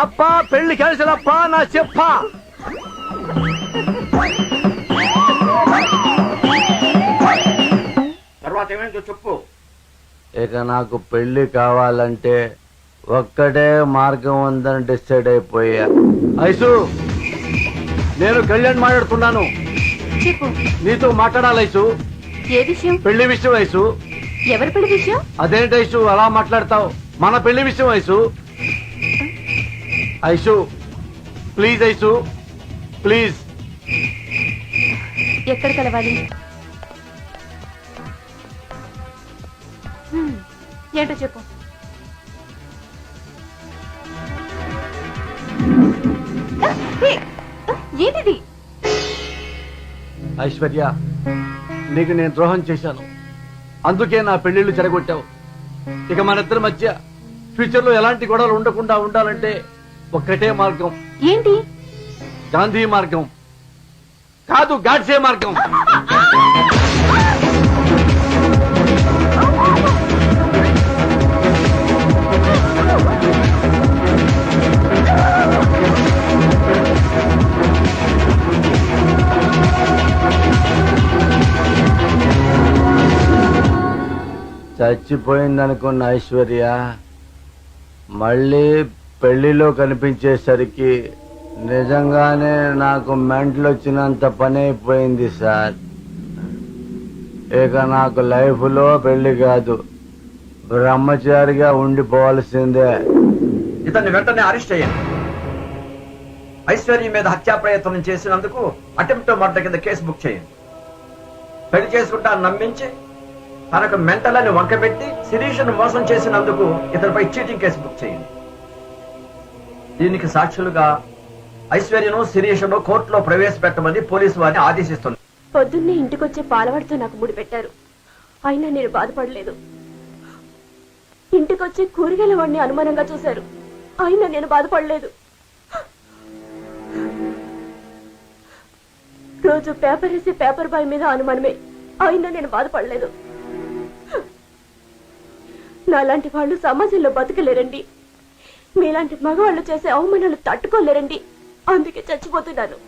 అప్ప, పెళ్లి క్యాన్సిల్ అప్ప నా చెప్ప. తర్వాత ఏమైందో చెప్పు. ఇక నాకు పెళ్లి కావాలంటే ఒక్కటే మార్గం ఉందని డిసైడ్ అయిపోయా. ఐసు, నేను కళ్యాణ్ మాట్లాడుతున్నాను. చెప్పు, నీతో మాట్లాడాలి ఐసు. ఏ విషయం? పెళ్లి విషయం ఐసు. ఎవరి పెళ్లి విషయం? అదేంటి ఐసు అలా మాట్లాడతావు? మన పెళ్లి విషయం ice. Ice please, ice please. ఎక్కడ కలవాలి? ఏంటో చెప్పు. ఏంటిది? ఐశ్వర్య, నీకు నేను ద్రోహం చేశాను, అందుకే నా పెళ్లిళ్ళు చెడగొట్టావు. ఇక మన ఇద్దరి మధ్య ఫ్యూచర్ లో ఎలాంటి గొడవలు ఉండకుండా ఉండాలంటే ఒక్కటే మార్గం. ఏంటి? గాంధీ మార్గం కాదు, గాడ్సే మార్గం. చచ్చిపోయిందనుకున్న ఐశ్వర్య మళ్ళీ పెళ్లిలో కనిపించేసరికి నిజంగానే నాకు మెంటలు వచ్చినంత పని అయిపోయింది సార్. ఇక నాకు లైఫ్ లో పెళ్లి కాదు, బ్రహ్మచారిగా ఉండిపోవాల్సిందే. ఇతన్ని వెంటనే అరెస్ట్ చేయండి. ఐశ్వర్య మీద హత్యా ప్రయత్నం చేసినందుకు అటెంప్ట్ మర్డర్ కింద కేసు బుక్ చేయండి. పెళ్లి చేసుకుంటా నమ్మించి తనకు మెంటల్ అని వంకబెట్టి శిరీషను మోసం చేసినందుకు ఇతనిపై చీటింగ్ కేసు బుక్ చేయండి. దీనికి సాక్షులుగా ఐశ్వర్యను శిరీషను కోర్టులో ప్రవేశపెట్టమని పోలీసు వారిని ఆదేశిస్తుంది. పొద్దున్నే ఇంటికొచ్చే పాలవాడితో నాకు ముడి పెట్టారు, అయినా నేను బాధపడలేదు. ఇంటికొచ్చే కూరగాయల వాడిని అనుమానంగా చూశారు, అయినా నేను బాధపడలేదు. రోజు పేపర్ వేసే పేపర్ బాయ్ మీద అనుమానమే, అయినా నేను బాధపడలేదు. నాలాంటి వాళ్ళు సమాజంలో బతకలేరండి, మీలాంటి మగవాళ్ళు చేసే అవమానాలు తట్టుకోలేరండి, అందుకే చచ్చిపోతున్నాను.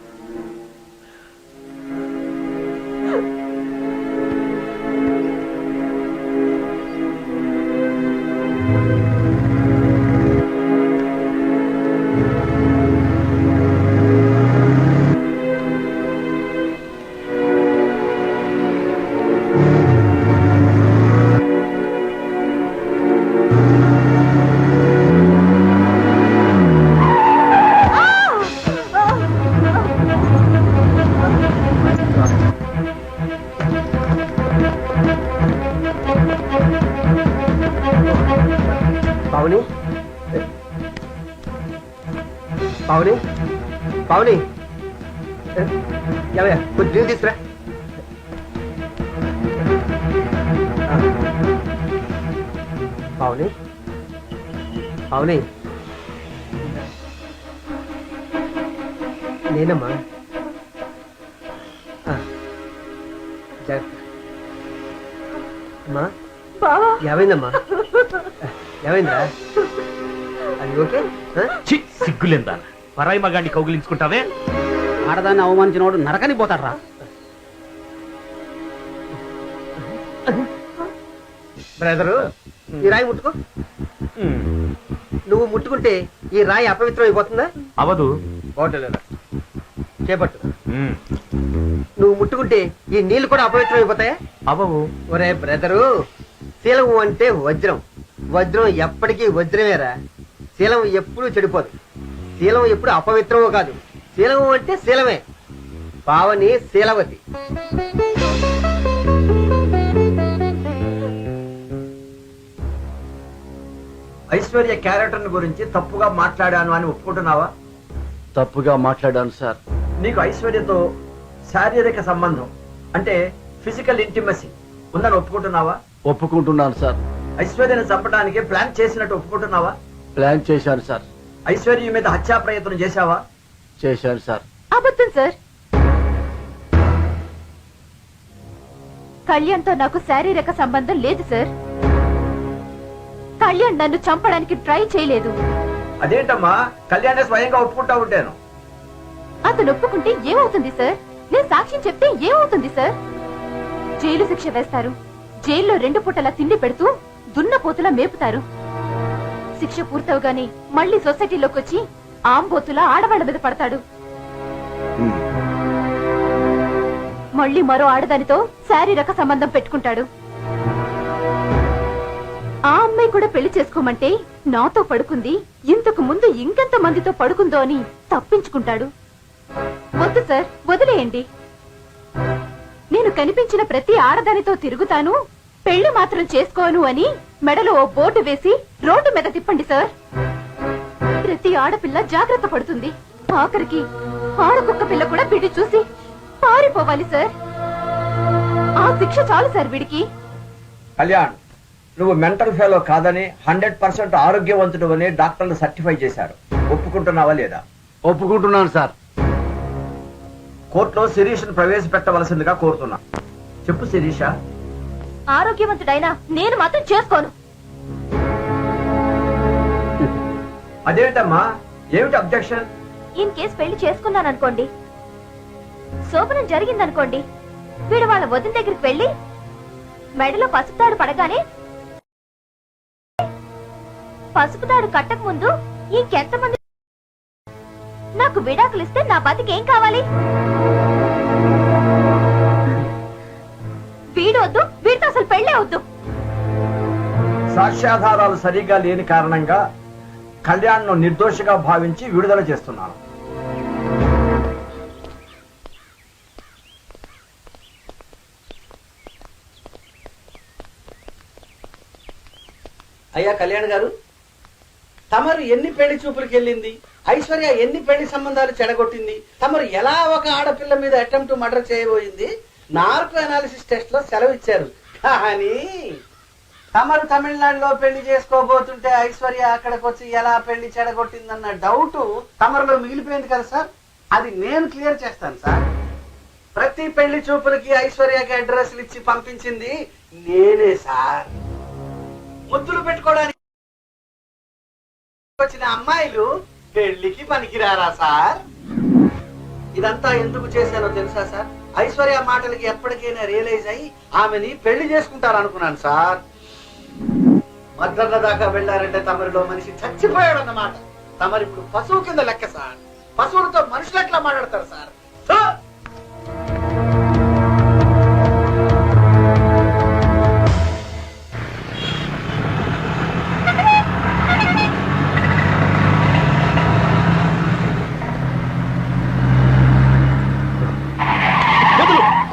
పావని, పావని, పావని, ఏమయ్యా కొంచెం నీళ్ళు తీసుకురా. పావని, పావని, నేనమ్మా. అమ్మా, ఏమైందమ్మా? ఏమైందా? అది ఓకే? సిగ్గులేందా? పరాయి మగాన్ని కౌగిలించుకుంటావే? ఆడదాన్ని అవమానించినోడు నరకని పోతాడ్రా. బ్రదరు, ఈ రాయి ముట్టుకో. నువ్వు ముట్టుకుంటే ఈ రాయి అపవిత్రం అయిపోతుందా? అవదు. చేపట్టు. నువ్వు ముట్టుకుంటే ఈ నీళ్లు కూడా అపవిత్రం అయిపోతాయా? అవవు. ఒరే బ్రదరు, శీలము అంటే వజ్రం, వజ్రం ఎప్పటికీ వజ్రమేరా. శీలం ఎప్పుడూ చెడిపోదు, శీలం ఎప్పుడు అపవిత్రమో కాదు. శీలము అంటే శీలమే. పావని శీలవతి. ఐశ్వర్య క్యారెక్టర్ గురించి తప్పుగా మాట్లాడాను అని ఒప్పుకుంటున్నావా? తప్పుగా మాట్లాడాను సార్. నీకు ఐశ్వర్యతో శారీరక సంబంధం అంటే ఫిజికల్ ఇంటిమసీ ఉందని ఒప్పుకుంటున్నావా? ఒప్పుకుంటున్నాను సార్. ఐశ్వర్యను చంపడానికి ప్లాన్ చేసినట్టు ఒప్పుకుంటున్నావా? ప్లాన్ చేశాను సార్. ఐశ్వర్య మీద హత్యా ప్రయత్నం చేశావా? చేశాను సార్. అబద్ధం సార్. కళ్యాణ్తో నాకు శారీరక సంబంధం లేదు సార్. కళ్యాణ్ నన్ను చంపడానికి ట్రై చేయలేదు. అదేంటమ్మా, కళ్యాణ్ స్వయంగా ఒప్పుకుంటా ఉంటాను. అతను ఒప్పుకుంటే ఏమవుతుంది సార్? నేను సాక్ష్యం చెప్తే ఏమవుతుంది సార్? జైలు శిక్ష వేస్తారు. జైల్లో 2 పూటలా తిండి పెడుతూ దున్నపోతులా మేపుతారు. శిక్ష పూర్తవగానే మళ్ళీ సొసైటీలోకి వచ్చి ఆంబోతులా ఆడవాళ్ల మీద పడతాడు. మళ్ళీ మరో ఆడదానితో శారీరక సంబంధం పెట్టుకుంటాడు. ఆ అమ్మాయి కూడా పెళ్లి చేసుకోమంటే నాతో పడుకుంది, ఇంతకు ముందు ఇంకెంత మందితో పడుకుందో అని తప్పించుకుంటాడు. వద్దు సార్, వదిలేయండి. నేను కనిపించిన ప్రతి ఆడదానితో తిరుగుతాను, పెళ్లి మాత్రం చేసుకోను అని మెడలో ఓ బోర్డు వేసి రోడ్డు మీద తిప్పండి సార్. ప్రతి ఆడపిల్ల జాగ్రత్త పడుతుంది. ఆఖరికి ఆడకుక్క పిల్ల కూడా వీడి చూసి పారిపోవాలి సార్. ఆ శిక్ష చాలు సార్ వీడికి. కళ్యాణ్, నువ్వు మెంటల్ ఫెలో కాదని 100% ఆరోగ్యవంతుడు అని డాక్టర్లు సర్టిఫై చేశారు. ఒప్పుకుంటున్నావా లేదా? ఒప్పుకుంటున్నాను సార్. కోర్టులో శిరీష్ ప్రవేశపెట్టవలసిందిగా కోరుతున్నా. చెప్పు శిరీష. ఆరోగ్యవంతుడైనా నేను మాత్రం చేసుకోను. అదేంటమ్మా, ఏమిటి అబ్జెక్షన్? ఇన్ కేసు పెళ్లి చేసుకున్నాను అనుకోండి, శోభనం జరిగిందనుకోండి, వీడు వాళ్ళ వదిన దగ్గరికి వెళ్లి మెడలో పసుపుతాడు పడగానే పసుపుతాడు కట్టక ముందు ఇంకెంతమంది నాకు విడాకులు ఇస్తే నా బతికేం కావాలి? వీడు వద్దు, వీడితో అసలు పెళ్లే వద్దు. సాక్ష్యాధారాలు సరిగా లేని కారణంగా కళ్యాణ్ ను నిర్దోషిగా భావించి విడుదల చేస్తున్నాను. అయ్యా కళ్యాణ్ గారు, తమరు ఎన్ని పెళ్లి చూపులకు వెళ్ళింది, ఐశ్వర్య ఎన్ని పెళ్లి సంబంధాలు చెడగొట్టింది, తమరు ఎలా ఒక ఆడపిల్ల మీద అటెంప్ట్ మర్డర్ చేయబోయింది నార్కో అనాలిసిస్ టెస్ట్ లో సెలవు ఇచ్చారు. కానీ తమరు తమిళనాడులో పెళ్లి చేసుకోబోతుంటే ఐశ్వర్య అక్కడికి వచ్చి ఎలా పెళ్లి చెడగొట్టిందన్న డౌట్ తమరులో మిగిలిపోయింది కదా సార్. అది నేను క్లియర్ చేస్తాను సార్. ప్రతి పెళ్లి చూపులకి ఐశ్వర్యకి అడ్రస్లు ఇచ్చి పంపించింది నేనే సార్. ముద్దులు పెట్టుకోవడానికి వచ్చిన అమ్మాయిలు పెళ్లికి పనికిరారా సార్? ఇదంతా ఎందుకు చేశానో తెలుసా సార్? ఐశ్వర్య మాటలకి ఎప్పటికైనా రియలైజ్ అయ్యి ఆమెని పెళ్లి చేసుకుంటారనుకున్నాను సార్. మద్దర్ల దాకా వెళ్ళారంటే తమరిలో మనిషి చచ్చిపోయాడు అన్నమాట. తమరు ఇప్పుడు పశువు కింద లెక్క సార్. పశువులతో మనుషులు ఎట్లా మాట్లాడతారు సార్?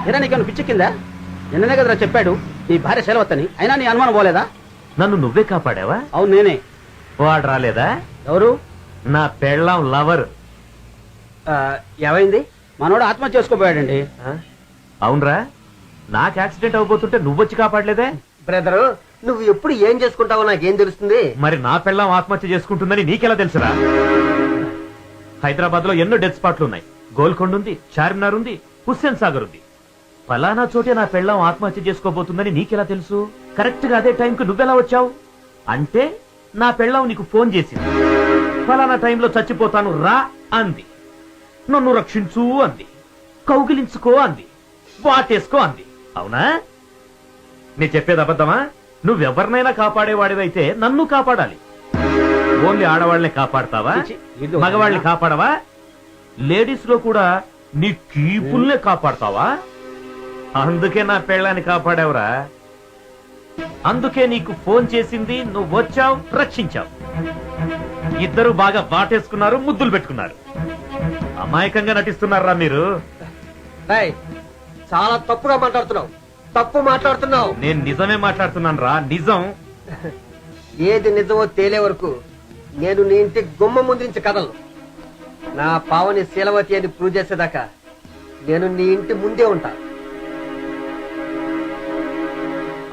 ఏరా నీకేమైనా పిచ్చెక్కిందా? నిన్ననే కదరా చెప్పాడు నీ భార్య శైలవత్తని, అయినా నీ అనుమానం పోలేదా? నన్ను నువ్వే కాపాడావా? అవును నేనే. వాడు రాలేదా? ఎవరు? నా పెళ్ళాం లవర్. ఏమైంది? మనోడు ఆత్మహత్య చేసుకోపోయాడండి. అవునరా, నాకు యాక్సిడెంట్ అవబోతుంటే నువ్వొచ్చి కాపాడలేదే? బ్రదరు, నువ్వు ఎప్పుడు ఏం చేసుకుంటావో నాకేం తెలుస్తుంది? మరి నా పెళ్ళాం ఆత్మహత్య చేసుకుంటుందని నీకెలా తెలుసురా? హైదరాబాద్ లో ఎన్నో డెత్ స్పాట్లు ఉన్నాయి. గోల్కొండ ఉంది, చార్మినార్ ఉంది, హుస్సేన్ సాగర్ ఉంది. ఫలానా చోటే నా పెళ్ళాం ఆత్మహత్య చేసుకోబోతుందని నీకెలా తెలుసు? కరెక్ట్ గా అదే టైంకి నువ్వెలా వచ్చావు? అంటే నా పెళ్ళాం నీకు ఫోన్ చేసింది, ఫలానా టైంలో చచ్చిపోతాను రా అంది, నన్ను రక్షించు అంది, కౌగిలించుకో అంది, వాటేసుకో అంది. అవునా? నీ చెప్పేది అబద్ధమా? నువ్వెవరినైనా కాపాడేవాడివైతే నన్ను కాపాడాలి. ఓన్లీ ఆడవాళ్ళని కాపాడతావా? మగవాళ్ళని కాపాడవా? లేడీస్ లో కూడా నీ కీపుల్నే కాపాడతావా? అందుకే నా పెళ్ళాన్ని కాపాడావురా. అందుకే నీకు ఫోన్ చేసింది, నువ్వు వచ్చావు, రక్షించావు. ఇద్దరు బాగా వాటేసుకున్నారు, ముద్దులు పెట్టుకున్నారు. అమాయకంగా నటిస్తున్నారా మీరు? చాలా తప్పుగా మాట్లాడుతున్నావు. తప్పు మాట్లాడుతున్నావు. నేను నిజమే మాట్లాడుతున్నాను రా, నిజం. ఏది నిజమో తేలే వరకు నేను నీ ఇంటి గుమ్మ ముందు నుంచి కదలను. నా పావని శీలవతి అని ప్రూవ్ చేసేదాకా నేను నీ ఇంటి ముందే ఉంటా.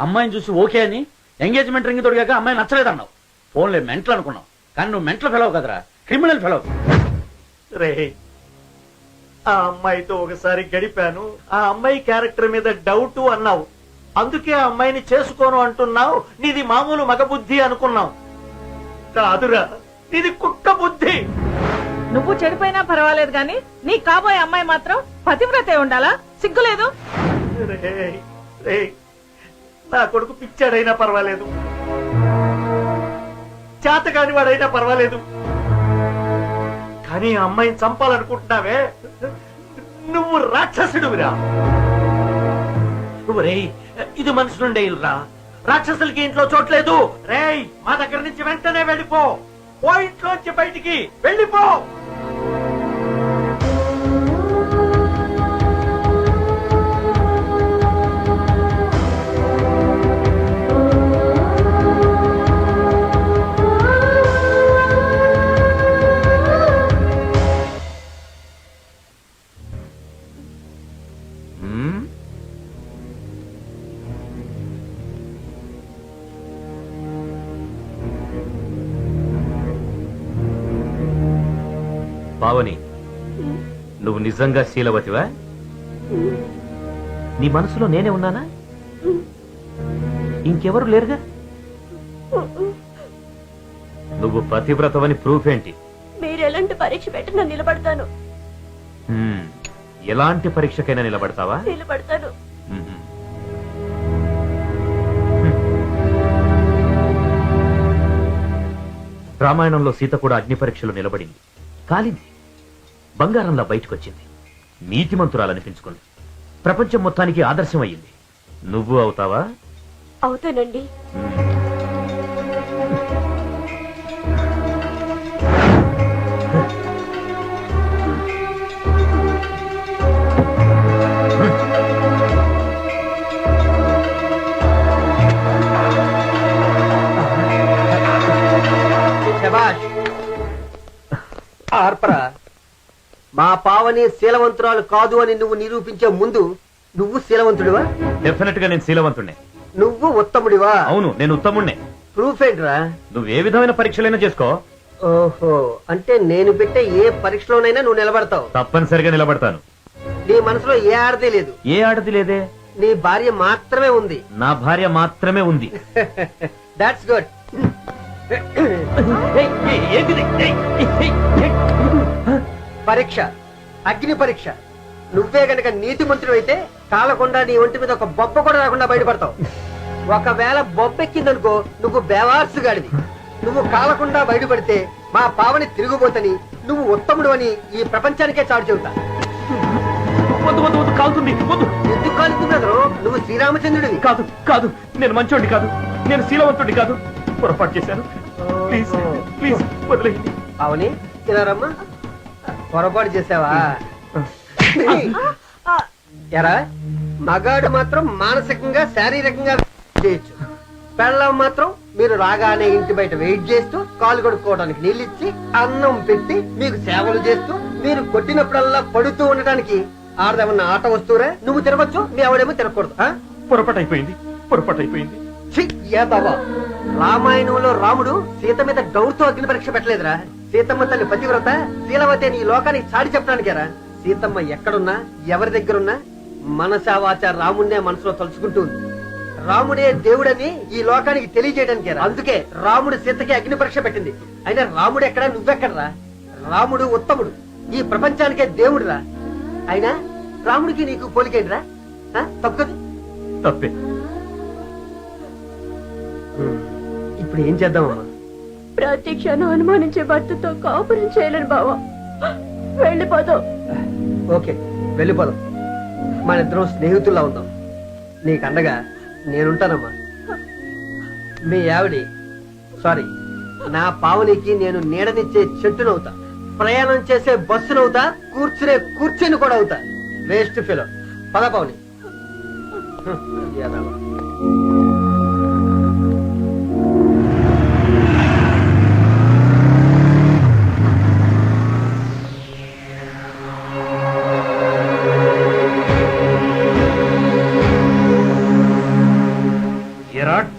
అమ్మాయిని చూసి ఓకే అని ఎంగేజ్మెంట్ రింగ్ తొడిగాక అమ్మాయి నచ్చలేదన్నావు. ఫోన్లే మెంటల్ అనుకున్నావు, కానీ నువ్వు మెంటల్ ఫెలవు కదరా, క్రిమినల్ ఫెలవు. రే, ఆ అమ్మాయితో ఒకసారి గడిపాను, ఆ అమ్మాయి క్యారెక్టర్ మీద డౌట్ అన్నావు, అందుకే ఆ అమ్మాయిని చేసుకోను అంటున్నావు. నీది మామూలు మగ బుద్ధి అనుకున్నావు. కాదురా, ఇది కుక్క బుద్ధి. నువ్వు చెడిపోయినా పర్వాలేదు గాని నీ కాబోయే అమ్మాయి మాత్రం పతివ్రతే ఉండాలా? సిగ్గులేదు? రే, నా కొడుకు పిచ్చాడైనా పర్వాలేదు, చేతకాని వాడైనా పర్వాలేదు, కానీ ఆ అమ్మాయిని చంపాలనుకుంటున్నావే, నువ్వు రాక్షసుడురా. నువ్వు రే, ఇది మనుషులుండే ఇల్లురా, రాక్షసులకి ఇంట్లో చోట్లేదు. రేయ్, మా దగ్గర నుంచి వెంటనే వెళ్ళిపో, ఓ ఇంట్లోంచి బయటికి వెళ్ళిపో. పావని, నువ్వు నిజంగా శీలవతివా? నీ మనసులో నేనే ఉన్నానా? ఇంకెవరు లేరుగా? నువ్వు పతివ్రతవని ప్రూఫ్ ఏంటి? మీరు ఎలాంటి పరీక్ష పెట్టినా నిలబడతాను. ఎలాంటి పరీక్షకైనా నిలబడతావా? నిలబడతాను. రామాయణంలో సీత కూడా అగ్ని పరీక్షలో నిలబడింది, కాలింది, బంగారంలా బయటకొచ్చింది, నీతిమంతురాలనిపించుకుంది, ప్రపంచం మొత్తానికి ఆదర్శం అయ్యింది. నువ్వు అవుతావా? అవుతానండి. ఆర్పరా, మా పావని శీలవంతురాలు కాదు అని నువ్వు నిరూపించే ముందు నువ్వు శీలవంతుడివా? డెఫినెట్ గా నేను శీలవంతుణ్ణే. నువ్వు ఉత్తముడివా? అవును, నేను ఉత్తముణ్ణే. ప్రూఫ్ ఏంట్రా? నువ్వు ఏ విధమైన పరీక్షలైనా చేసుకో. ఓహో, అంటే నేను పెట్టే ఏ పరీక్షలోనైనా నువ్వు నిలబడతావు? తప్పనిసరిగా నిలబడతాను. నీ మనసులో ఏ ఆడది లేదు? ఏ ఆడది లేదే. నీ భార్య మాత్రమే ఉంది. నా భార్య మాత్రమే ఉంది. That's good. పరీక్ష, అగ్ని పరీక్ష. నువ్వే గనక నీతిమంతుడు అయితే కాలకుండా నీ ఒంటి మీద ఒక బొబ్బ కూడా రాకుండా బయటపడతావు. ఒకవేళ బొబ్బెక్కిందనుకో నువ్వు బేవార్సు గాడివి. నువ్వు కాలకుండా బయటపడితే మా పావని తిరుగుబోతని, నువ్వు ఉత్తముడు అని ఈ ప్రపంచానికే చాటు చెబుతా. ఎందుకు కాలుతుంది? నువ్వు శ్రీరామచంద్రుడివి. కాదు కాదు, నేను మంచోడిని కాదు, నేను శీలవంతుడిని కాదు, పొరపాటు చేశాను. ప్లీజ్ ప్లీజ్ వదిలేయండి. పావని, తినారమ్మా. పొరపాటు చేసావా? ఎరా, మగాడు మాత్రం మానసికంగా శారీరకంగా చేయొచ్చు, పెళ్ళం మాత్రం మీరు రాగానే ఇంటి బయట వెయిట్ చేస్తూ కాలు కడుక్కోవడానికి నీళ్ళు ఇచ్చి అన్నం పెట్టి మీకు సేవలు చేస్తూ మీరు కొట్టినప్పుడల్లా పడుతూ ఉండటానికి ఆడదేమన్నా ఆట వస్తువురా? నువ్వు తిరగచ్చు, మీ ఆవిడేమో తిరగకూడదు. పొరపాటు అయిపోయింది, పొరపాటు అయిపోయింది. రామాయణంలో రాముడు సీత మీద డౌట్తో అగ్ని పరీక్ష పెట్టలేదురా. సీతమ్మ తల్లి పతివ్రత, శీలవతి అని ఈ లోకానికి చాటి చెప్పడానికేరా. సీతమ్మ ఎక్కడున్నా ఎవరి దగ్గరున్నా మనసా వాచ రాముడినే మనసులో తలుచుకుంటూ ఉంది. రాముడే దేవుడని ఈ లోకానికి తెలియజేయడానికేరా. అందుకే రాముడు సీతకి అగ్ని పరీక్ష పెట్టింది. అయినా రాముడు ఎక్కడా, నువ్వెక్కడరా? రాముడు ఉత్తముడు, ఈ ప్రపంచానికే దేవుడురా. అయినా రాముడికి నీకు పోలికేంటిరా? తప్పదు. తప్పే. ఇప్పుడు ఏం చేద్దామమ్మా? ప్రతి క్షణం అనుమానించే భర్తతో కాపురం చేయలేను బావా. వెళ్ళిపోదాం. ఓకే, వెళ్ళిపోదాం. మన ఇద్దరం స్నేహితుల్లా ఉందాం. నీకు అండగా నేనుంటానమ్మా. మీ ఆవిడి, సారీ, నా పావనికి నేను నీడనిచ్చే చెట్టునవుతా, ప్రయాణం చేసే బస్సునవుతా, కూర్చునే కూర్చుని కూడా అవుతా. Waste fellow. పద పావని.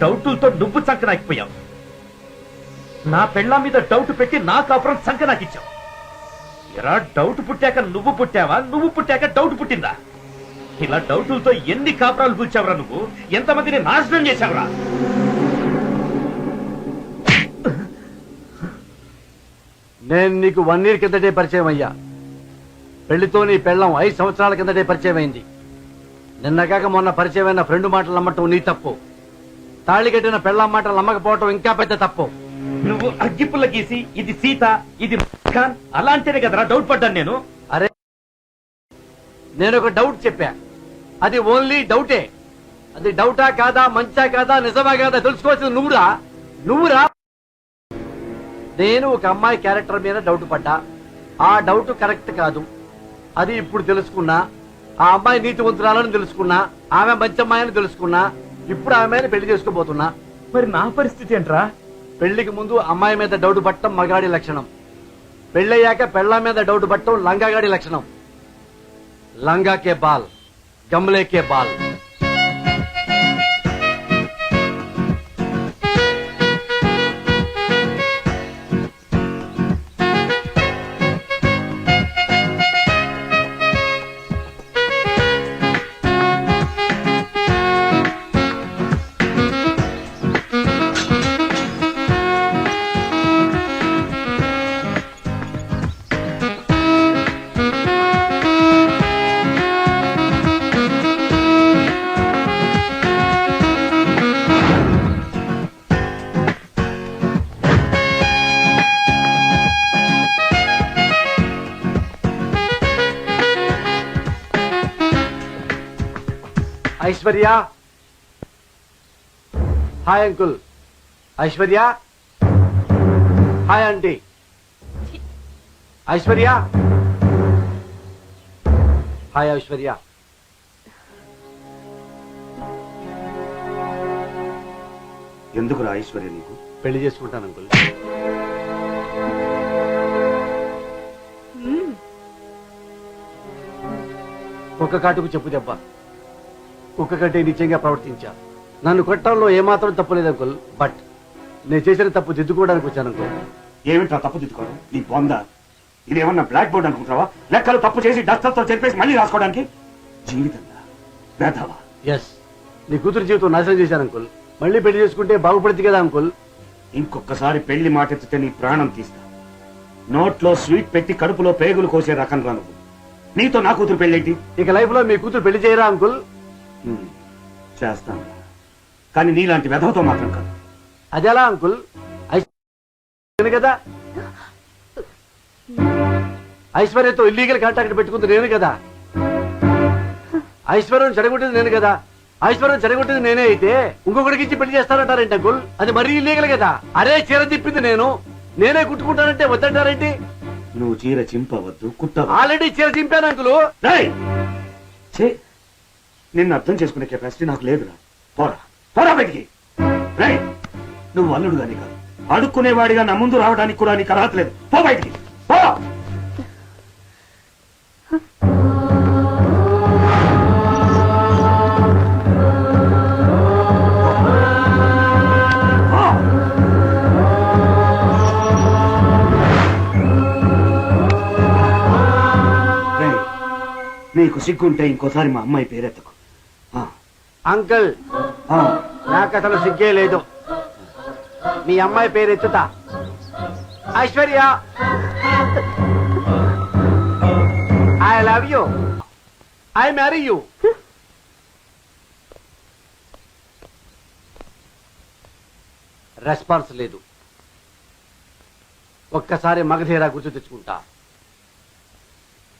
డౌటులతో నువ్వు సంకనాకిపోయావు. నా పెళ్ళాం మీద డౌట్ పెట్టి నా కాపురం సంకనాకిచ్చావు. ఎరా డౌట్ పుట్టాక నువ్వు పుట్టావా, నువ్వు పుట్టాక డౌట్ పుట్టిందా? ఇలా డౌటులతో ఎన్ని కాపురాలు కూల్చావురా నువ్వు? ఎంతమందిని నాశనం చేశావురా? నేను నీకు 1 year కిందటే పరిచయం అయ్యా. పెళ్లితో నీ పెళ్ళం 5 సంవత్సరాల కిందటే పరిచయం అయింది. నిన్నగాక మొన్న పరిచయమైన ఫ్రెండ్ మాటలు నమ్మటం నీ తప్పు. తాళి కట్టిన పెళ్ళం మాటలు నమ్మకపోవటం ఇంకా పెద్ద తప్పు. నువ్వు అగ్గిపుల్ల గీసి ఇది సీత ఇది ఖాన్ అలాంటినే కదరా డౌట్ పడ్డాను నేను. అరే నేను ఒక డౌట్ చెప్పా, అది ఓన్లీ డౌటే. అది డౌటా కాదా, మంచా కాదా, నిజమా కాదా తెలుసుకోవాల్సింది నువ్వురా. నేను ఒక అమ్మాయి క్యారెక్టర్ మీద డౌట్ పడ్డా. ఆ డౌట్ కరెక్ట్ కాదు, అది ఇప్పుడు తెలుసుకున్నా. ఆ అమ్మాయి నీతివంతురాలని తెలుసుకున్నా, ఆమె మంచి అమ్మాయిని తెలుసుకున్నా. ఇప్పుడు ఆమెను పెళ్లి చేసుకోబోతున్నా. మరి నా పరిస్థితి ఏంట్రా? పెళ్లికి ముందు అమ్మాయి మీద డౌట్ పట్టడం మగాడి లక్షణం. పెళ్ళయ్యాక పెళ్ళ మీద డౌట్ పట్టడం లంగాగాడి లక్షణం. లంగాకే బాల్, గమ్లేకే బాల్. Aishwarya, hi uncle. Aishwarya, hi aunty. Aishwarya, hi Aishwarya. ఎందుకురా ఐశ్వర్య నీకు? పెళ్లి చేసుకుంటాను అంకుల్. ఒక్క కాటుకు చెప్పు దెబ్బ. కుక్క కంటే నిశ్చయంగా ప్రవర్తించా. నన్ను కొట్టడంలో ఏమాత్రం తప్పులేదు అంకుల్. బట్ నేను చేసిన తప్పు దిద్దుకోవడానికి వచ్చాను అంకుల్. ఏమిట్రా తప్పు దిద్దుకోవడం? నీ బొంద ఇదేమన్నా బ్లాక్ బోర్డ్ అనుకుంటావా? లెక్కలు తప్పు చేసి డస్టర్తో చెప్పేసి మళ్ళీ రాసుకోవడానికి? జీవితంగా వేధవా. ఎస్, నీ కూతురు జీవితం నాశనం చేశాను అంకుల్. మళ్ళీ పెళ్లి చేసుకుంటే బాగుపడుతుంది కదా అంకుల్. ఇంకొకసారి పెళ్లి మాట ఎత్తితే నీ ప్రాణం తీస్తా. నోట్లో స్వీట్ పెట్టి కడుపులో పేగులు కోసే రకం రా నువ్వు. నీతో నా కూతురు పెళ్ళేంటి? ఇక లైఫ్ లో మీ కూతురు పెళ్లి చేయరా అంకుల్? చేస్తాను, కానీ నీలాంటి వెధవతో మాత్రం కాదు. అదెలా అంకుల్? నేను కదా. ఐశ్వర్యతో ఇల్లీగల్ కాంటాక్ట్ పెట్టుకుంది నేను కదా. ఐశ్వర్యం చెడగొట్టింది నేను కదా. ఐశ్వర్యం చెడగొట్టింది నేనే అయితే ఇంకొకటికి ఇచ్చి పెళ్లి చేస్తానంటారేంటి అంకుల్? అది మరీ ఇల్లీగల్ కదా. అరే చీర తిప్పింది నేనే కుట్టుకుంటానంటే వద్దంటారేంటి? నువ్వు చీర చింపవద్దు, కుట్ట. ఆల్రెడీ చీర చింపాను అంకులు. నిన్ను అర్థం చేసుకునే కెపాసిటీ నాకు లేదురా. పోరా బయటికి. నువ్వు అల్లుడుగాని కాదు, అడుక్కునేవాడిగా నా ముందు రావడానికి కూడా నీకు అర్హత లేదు. పో బయటికి, పో. నీకు సిగ్గుంటే ఇంకోసారి మా అమ్మాయి పేరెత్తకు. అంకుల్, నాకు అసలు సిగ్గే లేదు. మీ అమ్మాయి పేరు ఎత్తుతా. Aishwarya, I love you, I marry you. Response లేదు. ఒక్కసారి మగధీరా గుర్తు తెచ్చుకుంటా.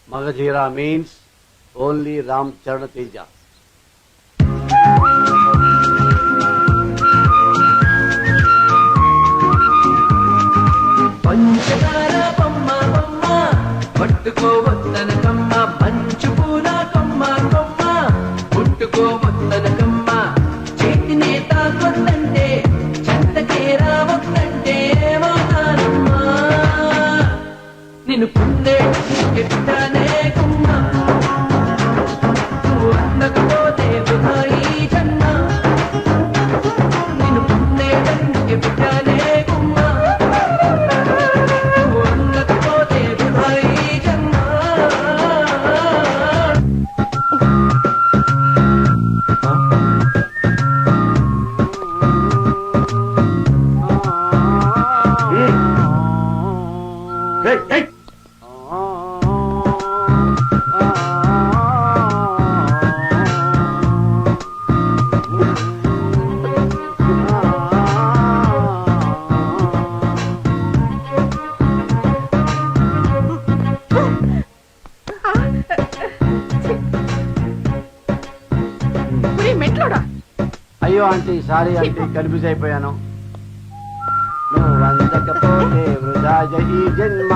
Magadheera means only Ram Charan Teja. పంచదార బొమ్మ బొమ్మ పట్టుకోవద్దనకమ్మ, మంచు పూల కొమ్మ కొమ్మ పుట్టుకోవద్దనకమ్మ, చేతినే తాకొద్దంటే చెంతకే రావద్దంటే ఏమవుతానమ్మా, నిన్ను కుందే ఎట్టానే కుమ్మ, నువ్వు అందకపోతే వృధా ఈ జన్మ. అయ్యో ఆంటీ సారీ ఆంటీ కన్ఫ్యూజ్ అయిపోయాను. నువ్వు వందకపోతే వృధా ఈ జన్మ.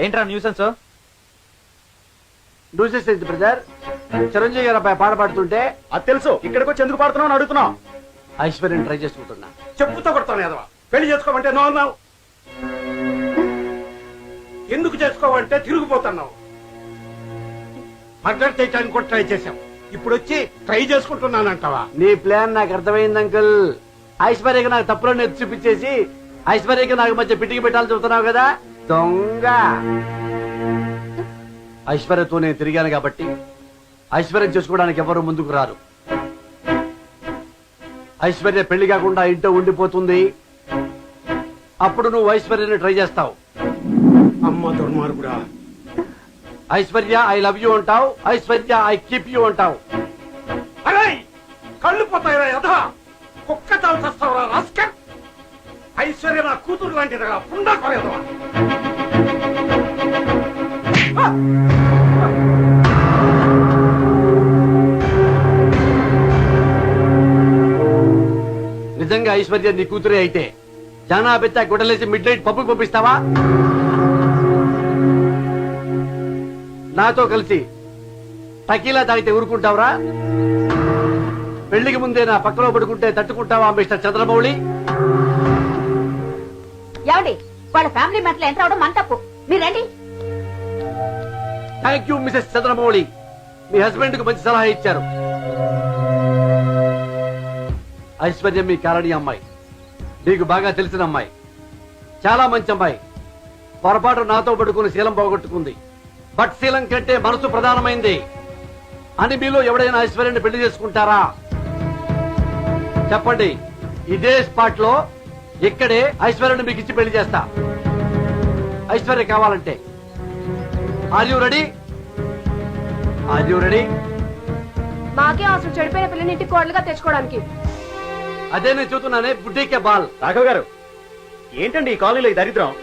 ఏంట్రా న్యూసెన్స్? న్యూసెన్స్ ఏంటి బ్రదర్? చిరంజీవి గారు అబ్బాయి పాట పాడుతుంటే అది తెలుసు, ఇక్కడికి వచ్చి ఎందుకు పాడుతున్నావు అని అడుగుతున్నావు. ఐశ్వర్యం ట్రై చేసుకుంటున్నా. చెప్పుతో కొడతాను ఎదవా. పెళ్లి చేసుకోమంటే నో అన్నావు, ఎందుకు చేసుకోవంటే తిరిగిపోతున్నావు. మర్డర్ చేయడానికి కూడా ట్రై చేశాం, ఇప్పుడు వచ్చి ట్రై చేసుకుంటున్నానంటావా? నీ ప్లాన్ నాకు అర్థమైంది అంకుల్. ఐశ్వర్యకి నాకు తప్పులను ఎత్తి చూపించేసి ఐశ్వర్యకి నాకు మధ్య పిటికి పెట్టాలని చెబుతున్నావు కదా దొంగ. ఐశ్వర్యతో నేను తిరిగాను కాబట్టి ఐశ్వర్యం చేసుకోవడానికి ఎవరు ముందుకు రారు. ఐశ్వర్య పెళ్లి కాకుండా ఇంట్లో ఉండిపోతుంది. అప్పుడు నువ్వు ఐశ్వర్యని ట్రై చేస్తావు. అమ్మ దుర్మార్గుడా. ఐశ్వర్య ఐ లవ్ యూ అంటావు, ఐశ్వర్య ఐ కీప్ యూ అంటావు. అరే కళ్ళు పోతాయిరా యథా, కుక్క చాలు చస్తావురా రాస్కర్. ఐశ్వర్య నా కూతురు లాంటిదిగా పుండా కొరేదవా. నిజంగా ఐశ్వర్య నీ కూతురే అయితే జానాబెత్త గుడ్డలేసి మిడ్ నైట్ పప్పుకు పంపిస్తావా? నాతో కలిసి టకీలా తాగితే ఊరుకుంటావురా? పెళ్లికి ముందే నా పక్కలో పడుకుంటే తట్టుకుంటావా మిస్టర్ చంద్రమౌళి? ఏమండి వాళ్ళ ఫ్యామిలీ మ్యాటర్ ఎంటర్ అవడం మన తప్పు, మీరు రండి. Thank you Mrs Chandramouli, me husband కు మంచి సలహా ఇచ్చారు. ఐశ్వర్య మీ కారణి అమ్మాయి, నీకు బాగా తెలిసిన అమ్మాయి, చాలా మంచి అమ్మాయి. పొరపాటు నాతో పడుకుని శీలం పోగొట్టుకుంది. బట్ శీలం కంటే మనసు ప్రధానమైంది అని మీలో ఎవడైనా ఐశ్వర్యాన్ని పెళ్లి చేసుకుంటారా? చెప్పండి. ఇదే స్పాట్ లో ఇక్కడే ఐశ్వర్యాన్ని మీకు ఇచ్చి పెళ్లి చేస్తా. ఐశ్వర్య కావాలంటే are you ready? Are you ready? మాకే అవసరం చెడిపోయిన పిల్లని ఇంటికి కోడలుగా తెచ్చుకోవడానికి. అదే నేను చూస్తున్నానే బుడ్డీకే బాల్. రాఘవ్ గారు ఏంటండి ఈ కాలనీలో ఈ దరిద్రం?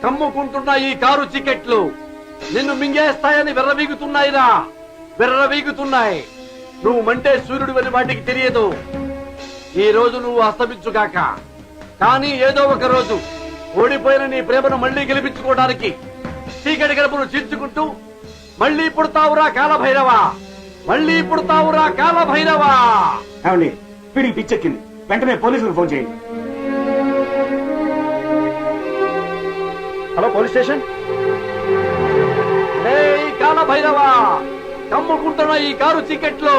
కమ్ముకుంటున్న ఈ కారు చికెట్లు నిన్ను మింగేస్తాయని విర్రవీగుతున్నాయిరా, విర్రవీగుతున్నాయి. నువ్వు మంటే సూర్యుడు అని వాటికి తెలియదు. ఈ రోజు నువ్వు అస్తమించుగాక, కానీ ఏదో ఒక రోజు ఓడిపోయిన నీ ప్రేమను మళ్లీ గెలిపించుకోవడానికి చీకటి గడపను చీల్చుకుంటూ మళ్లీ పుడతావురా కాలభైరవా, మళ్లీ పుడతావురా కాలభైరవా. ఏమండి వీడికి పిచ్చెక్కింది, వెంటనే పోలీసులకు ఫోన్ చేయండి. Hello police station. కాలభైరవా, కమ్ముకుంటున్న ఈ కారు చీకెట్లు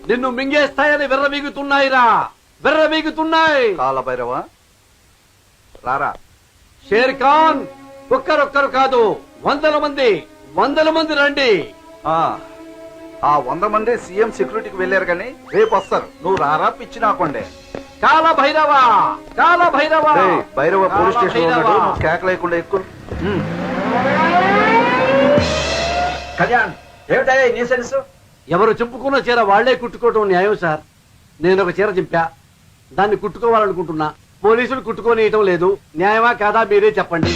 నిన్ను మింగేస్తాయని విర్రవీగుతున్నాయిరా, విర్రవీగుతున్నాయి. కాలభైరవా రారా. షేర్ ఖాన్ ఒక్కరొక్కరు కాదు, 100 మంది, 100 మంది రండి. ఆ 100 మంది సీఎం సెక్యూరిటీకి వెళ్ళారు కానీ రేపు వస్తారు. నువ్వు రారా పిచ్చి నాకుండే. కాలభైరవా, కాలభైరవా. భైరవ పోలీస్ స్టేషన్ ఉన్నాడు, నువ్వు కేకలేకుండా ఎక్కువ. కళ్యాణ్ ఏమిటా న్యూసెన్స్? ఎవరు చెప్పుకున్న చీర వాళ్లే కుట్టుకోవటం న్యాయం సార్. నేను ఒక చీర చింపా, దాన్ని కుట్టుకోవాలనుకుంటున్నా, పోలీసులు కుట్టుకోనియటం లేదు. న్యాయమా కాదా మీరే చెప్పండి.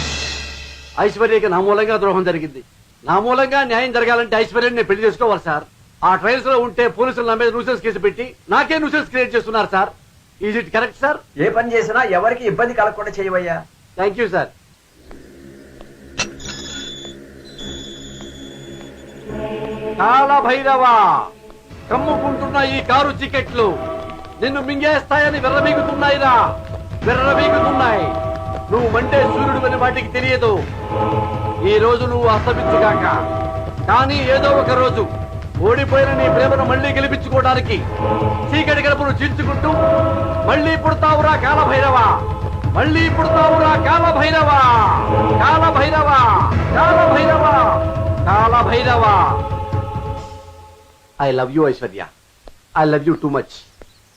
ఐశ్వర్యకి నా మూలంగా ద్రోహం జరిగింది. నా మూలంగా న్యాయం జరగాలంటే ఐశ్వర్యని నేను పెళ్లి చేసుకోవాలి సార్. ఆ ట్రయల్స్ లో ఉంటే పోలీసులు నా మీద న్యూసెన్స్ కేసు పెట్టి నాకే న్యూసెన్స్ క్రియేట్ చేస్తున్నారు sir. Is it correct sir? ఏ పని చేసినా ఎవరికి ఇబ్బంది కలగకుండా చేయవయ్యా. Thank you sir. కాల భైరవా, కమ్ముకుంటున్న ఈ కారు చికెట్లు నిన్ను మింగేస్తాయని విర్రమీగుతున్నాయిరా, విర్రమీగుతున్నాయి. నువ్వు మండే సూర్యుడు అని వాటికి తెలియదు. ఈ రోజు నువ్వు అస్తమించుగాక, కానీ ఏదో ఒక రోజు ఓడిపోయిన నీ ప్రేమను మళ్లీ గెలిపించుకోవడానికి చీకటి గడపను చీల్చుకుంటూ మళ్లీ పుడతావురా కాలభైరవా, మళ్లీ పుడతావురా కాలభైరవా, కాలభైరవా, కాలభైరవా, కాలభైరవా. I love you Aishwarya. I love you too much.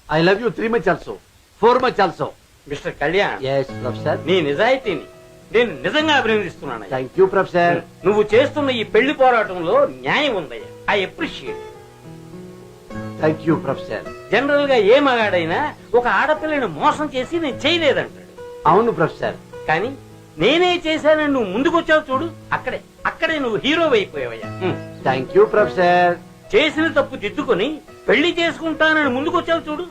I love you 3 months also, 4 months also. Mister Kalyan, yes professor. నీ నిజాయితీని నేను నిజంగా అభినందిస్తున్నాను. Thank you professor. నువ్వు చేస్తున్న ఈ పెళ్లి పోరాటంలో న్యాయం ఉందయ్యా. I appreciate. Thank you professor. General గా ఏ మగాడైనా ఒక ఆడపిల్లని మోసం చేసి నేను చేయలేదంటాడు. అవును ప్రొఫెసర్. కానీ నేనే చేశానని నువ్వు ముందుకొచ్చావు చూడు, అక్కడే నువ్వు హీరో అయిపోయావయ్యా. Thank you professor. చేసిన తప్పు దిద్దుకొని పెళ్లి చేసుకుంటానని ముందుకొచ్చావు చూడు,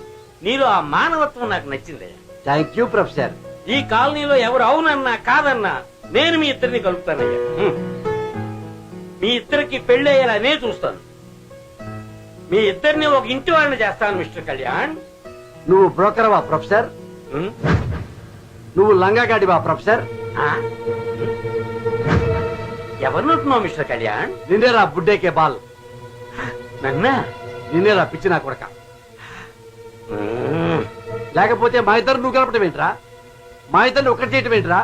నీలో ఆ మానవత్వం నాకు నచ్చిందయ్యా. Thank you professor. ఈ కాలనీలో ఎవరు అవునన్నా కాదన్నా నేను మీ ఇద్దరిని కలుపుతానయ్యా. మీ ఇద్దరికి పెళ్లి అయ్యేలా నేను చూస్తాను. మీ ఇద్దరిని ఒక ఇంటి వాళ్ళని చేస్తాను మిస్టర్ కళ్యాణ్. నువ్వు బ్రోకర్వా ప్రొఫెసర్? నువ్వు లంగాగాడివా ప్రొఫెసర్? ఎవరినంటున్నావు మిస్టర్ కళ్యాణ్? నిన్నేరా బుడ్డేకే బాల్. నన్నా? నిన్నేరా పిచ్చి నా కొడక. లేకపోతే మా ఇద్దరు నువ్వు కలపటం ఏంట్రా? మా ఇద్దరిని ఒక్కటి చేయటం ఏంట్రా?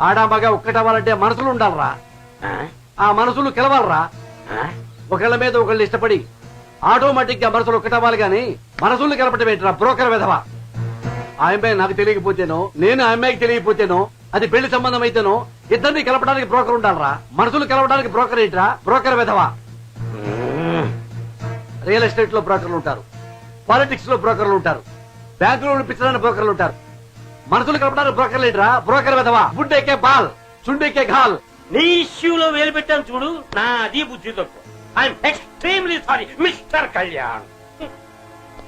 ఆడా మగ ఒక్కటవ్వాలంటే మనసులు ఉండాలరా, ఆ మనసులు కలవాలరా. ఒకళ్ళ మీద ఒకళ్ళు ఇష్టపడి ఆటోమేటిక్ గా మనసులు ఒక్కటవ్వాలి గాని మనసులు కలపటం ఏంట్రా బ్రోకర్ విధవా. ఆ అమ్మాయి నాకు తెలియకపోతేనో, నేను ఆ అమ్మాయికి తెలియకపోతేనో, అది పెళ్లి సంబంధం అయితేనో ఇద్దరిని కలపడానికి బ్రోకర్ ఉండాలరా. మనసులు కలపడానికి బ్రోకర్ ఏంట్రా బ్రోకర్ విధవా. రియల్ ఎస్టేట్ లో బ్రోకర్లు ఉంటారు, పాలిటిక్స్ లో బ్రోకర్లు ఉంటారు, బ్యాంకులో పిచ్చడానికి బ్రోకర్లు ఉంటారు. మనసులు కలపడానికి బ్రోకర్లు ఏంట్రా బ్రోకర్ విధవా. బుడ్డేకే బాల్, చుండేకే ఘాల్. నీ ఇష్యూలో వేలు పెట్టాను చూడు, నా అది బుద్ధి తక్కువ. I'm extremely sorry mister Kalyan.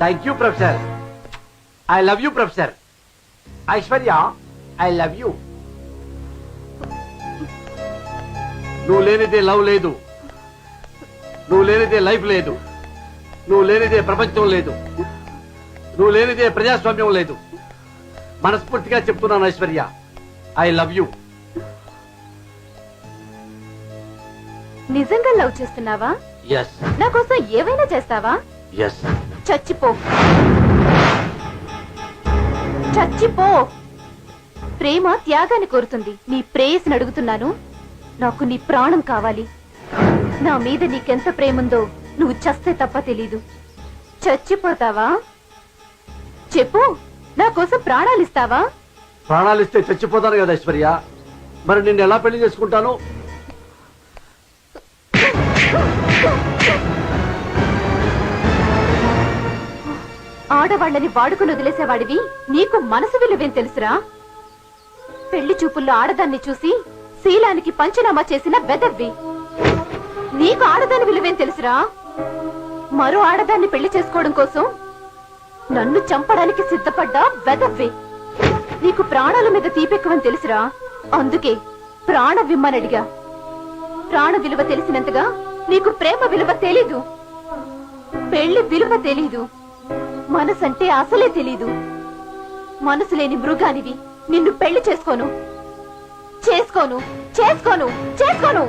Thank you professor. I love you professor. Aishwarya, I love you. నువ్వు లేనిదే లవ్ లేదు, నువ్వు లేనిదే లైఫ్ లేదు, నువ్వు లేనిదే ప్రపంచం లేదు, నువ్వు లేనిదే ప్రజాస్వామ్యం లేదు. మనస్ఫూర్తిగా చెప్తున్నాను ఐశ్వర్య, ఐ లవ్ యూ. నిజంగా లవ్ చేస్తున్నావా? ఎస్. నా కోసం ఏవైనా చేస్తావా? ఎస్. చచ్చిపో, చచ్చిపో. ప్రేమ త్యాగాన్ని కోరుతుంది. నీ ప్రేయస్ని అడుగుతున్నాను. నాకు నీ ప్రాణం కావాలి. నా మీద నీకెంత ప్రేముందో నువ్వు చస్తే తప్ప తెలీదు. చచ్చిపోతావా? చెప్పు, నా కోసం ప్రాణాలు ఇస్తావా? ప్రాణాలు ఇస్తే చచ్చిపోతాను కదా ఐశ్వర్య. మరి నిన్ను ఎలా పెళ్లి చేసుకుంటాను? ఆడవాళ్ళని వాడుకుని వదిలేసేవాడివి నీకు మనసు విలువేం తెలుసురా? పెళ్లి చూపుల్లో ఆడదాన్ని చూసి శీలానికి పంచనామా చేసిన వెదవ్వి. నీకు ఆడదాని విలువేం తెలుసురా? మరో ఆడదాన్ని పెళ్లి చేసుకోవడం కోసం నన్ను చంపడానికి సిద్ధపడ్డా వెదవ్వి. నీకు ప్రాణాల మీద తీపెక్కువని తెలుసురా? అందుకే ప్రాణ విమ్మనడిగా. ప్రాణ విలువ తెలిసినంతగా నీకు ప్రేమ విలువ తెలీదు, పెళ్లి విలువ తెలీదు, మనసంటే అసలే తెలీదు. మనసు లేని మృగానివి. నిన్ను పెళ్లి చేసుకోను, చేసుకోను, చేసుకోను, చేసుకోను.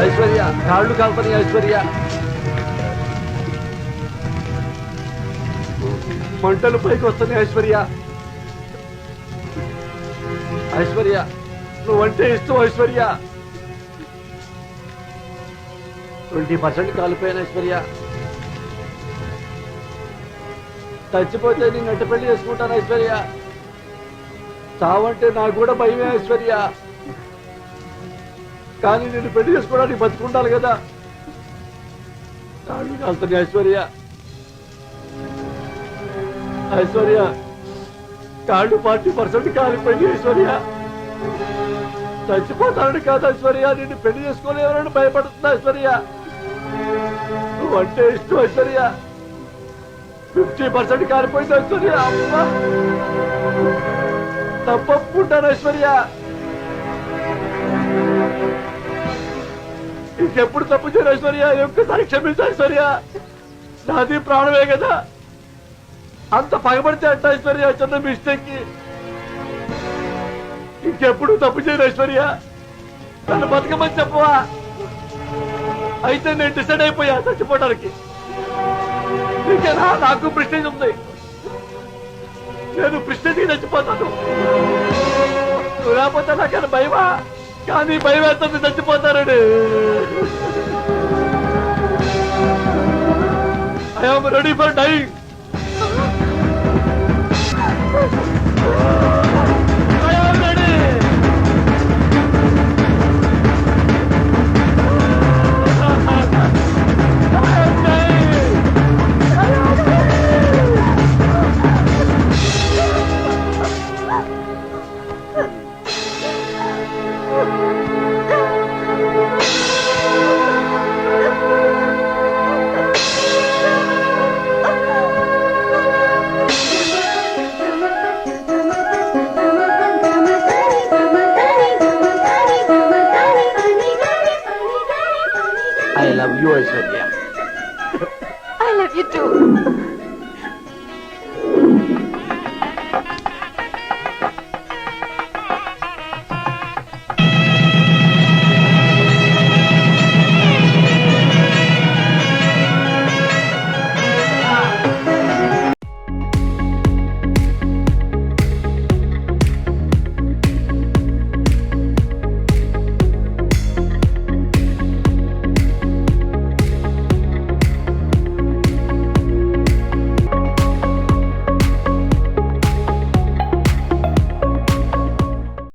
ఐశ్వర్య కాళ్ళు కాల్పని ఐశ్వర్య మంటలు పైకి వస్తున్నాయి ఐశ్వర్య ఐశ్వర్య నువ్వంటే ఇష్టం ఐశ్వర్య 20% కాలిపోయాను ఐశ్వర్య చచ్చిపోతే నేను నెట్ట పెళ్లి చేసుకుంటాను ఐశ్వర్య చావంటే నాకు కూడా భయమే ఐశ్వర్య కానీ నేను పెళ్లి చేసుకోవడానికి బతుకుంటాను కదా కాళ్ళు కాలుతుంది ఐశ్వర్య ఐశ్వర్య కాళ్ళు 40% కాలిపోయింది ఐశ్వర్య చచ్చిపోతానని కాదు ఐశ్వర్య నిన్ను పెళ్లి చేసుకోలేవరని భయపడుతున్నా ఐశ్వర్య నువ్వంటే ఇష్టం ఐశ్వర్య 50% కాలిపోయింది ఐశ్వర్య అమ్మా తప్పకుంటాను ఐశ్వర్య ఇంకెప్పుడు తప్పు చేయరు ఐశ్వర్య ఒక్కసారి క్షమించు ఐశ్వర్య నాది ప్రాణమే కదా అంత పగబడితే అంట ఐశ్వర్య చిన్న మిస్టేక్ ఇంకెప్పుడు తప్పు చేయరు ఐశ్వర్య నన్ను బతకమని చెప్పవా అయితే నేను డిసైడ్ అయిపోయా చచ్చిపోవడానికి ఇంకేనా నాకు ప్రెస్టేజ్ ఉంది నేను ప్రెస్టేజ్ చచ్చిపోతాను నువ్వు లేకపోతే నాకైనా భయమా కానీ భయం వేస్తుంది చచ్చిపోతారని I am ready for dying I love you too.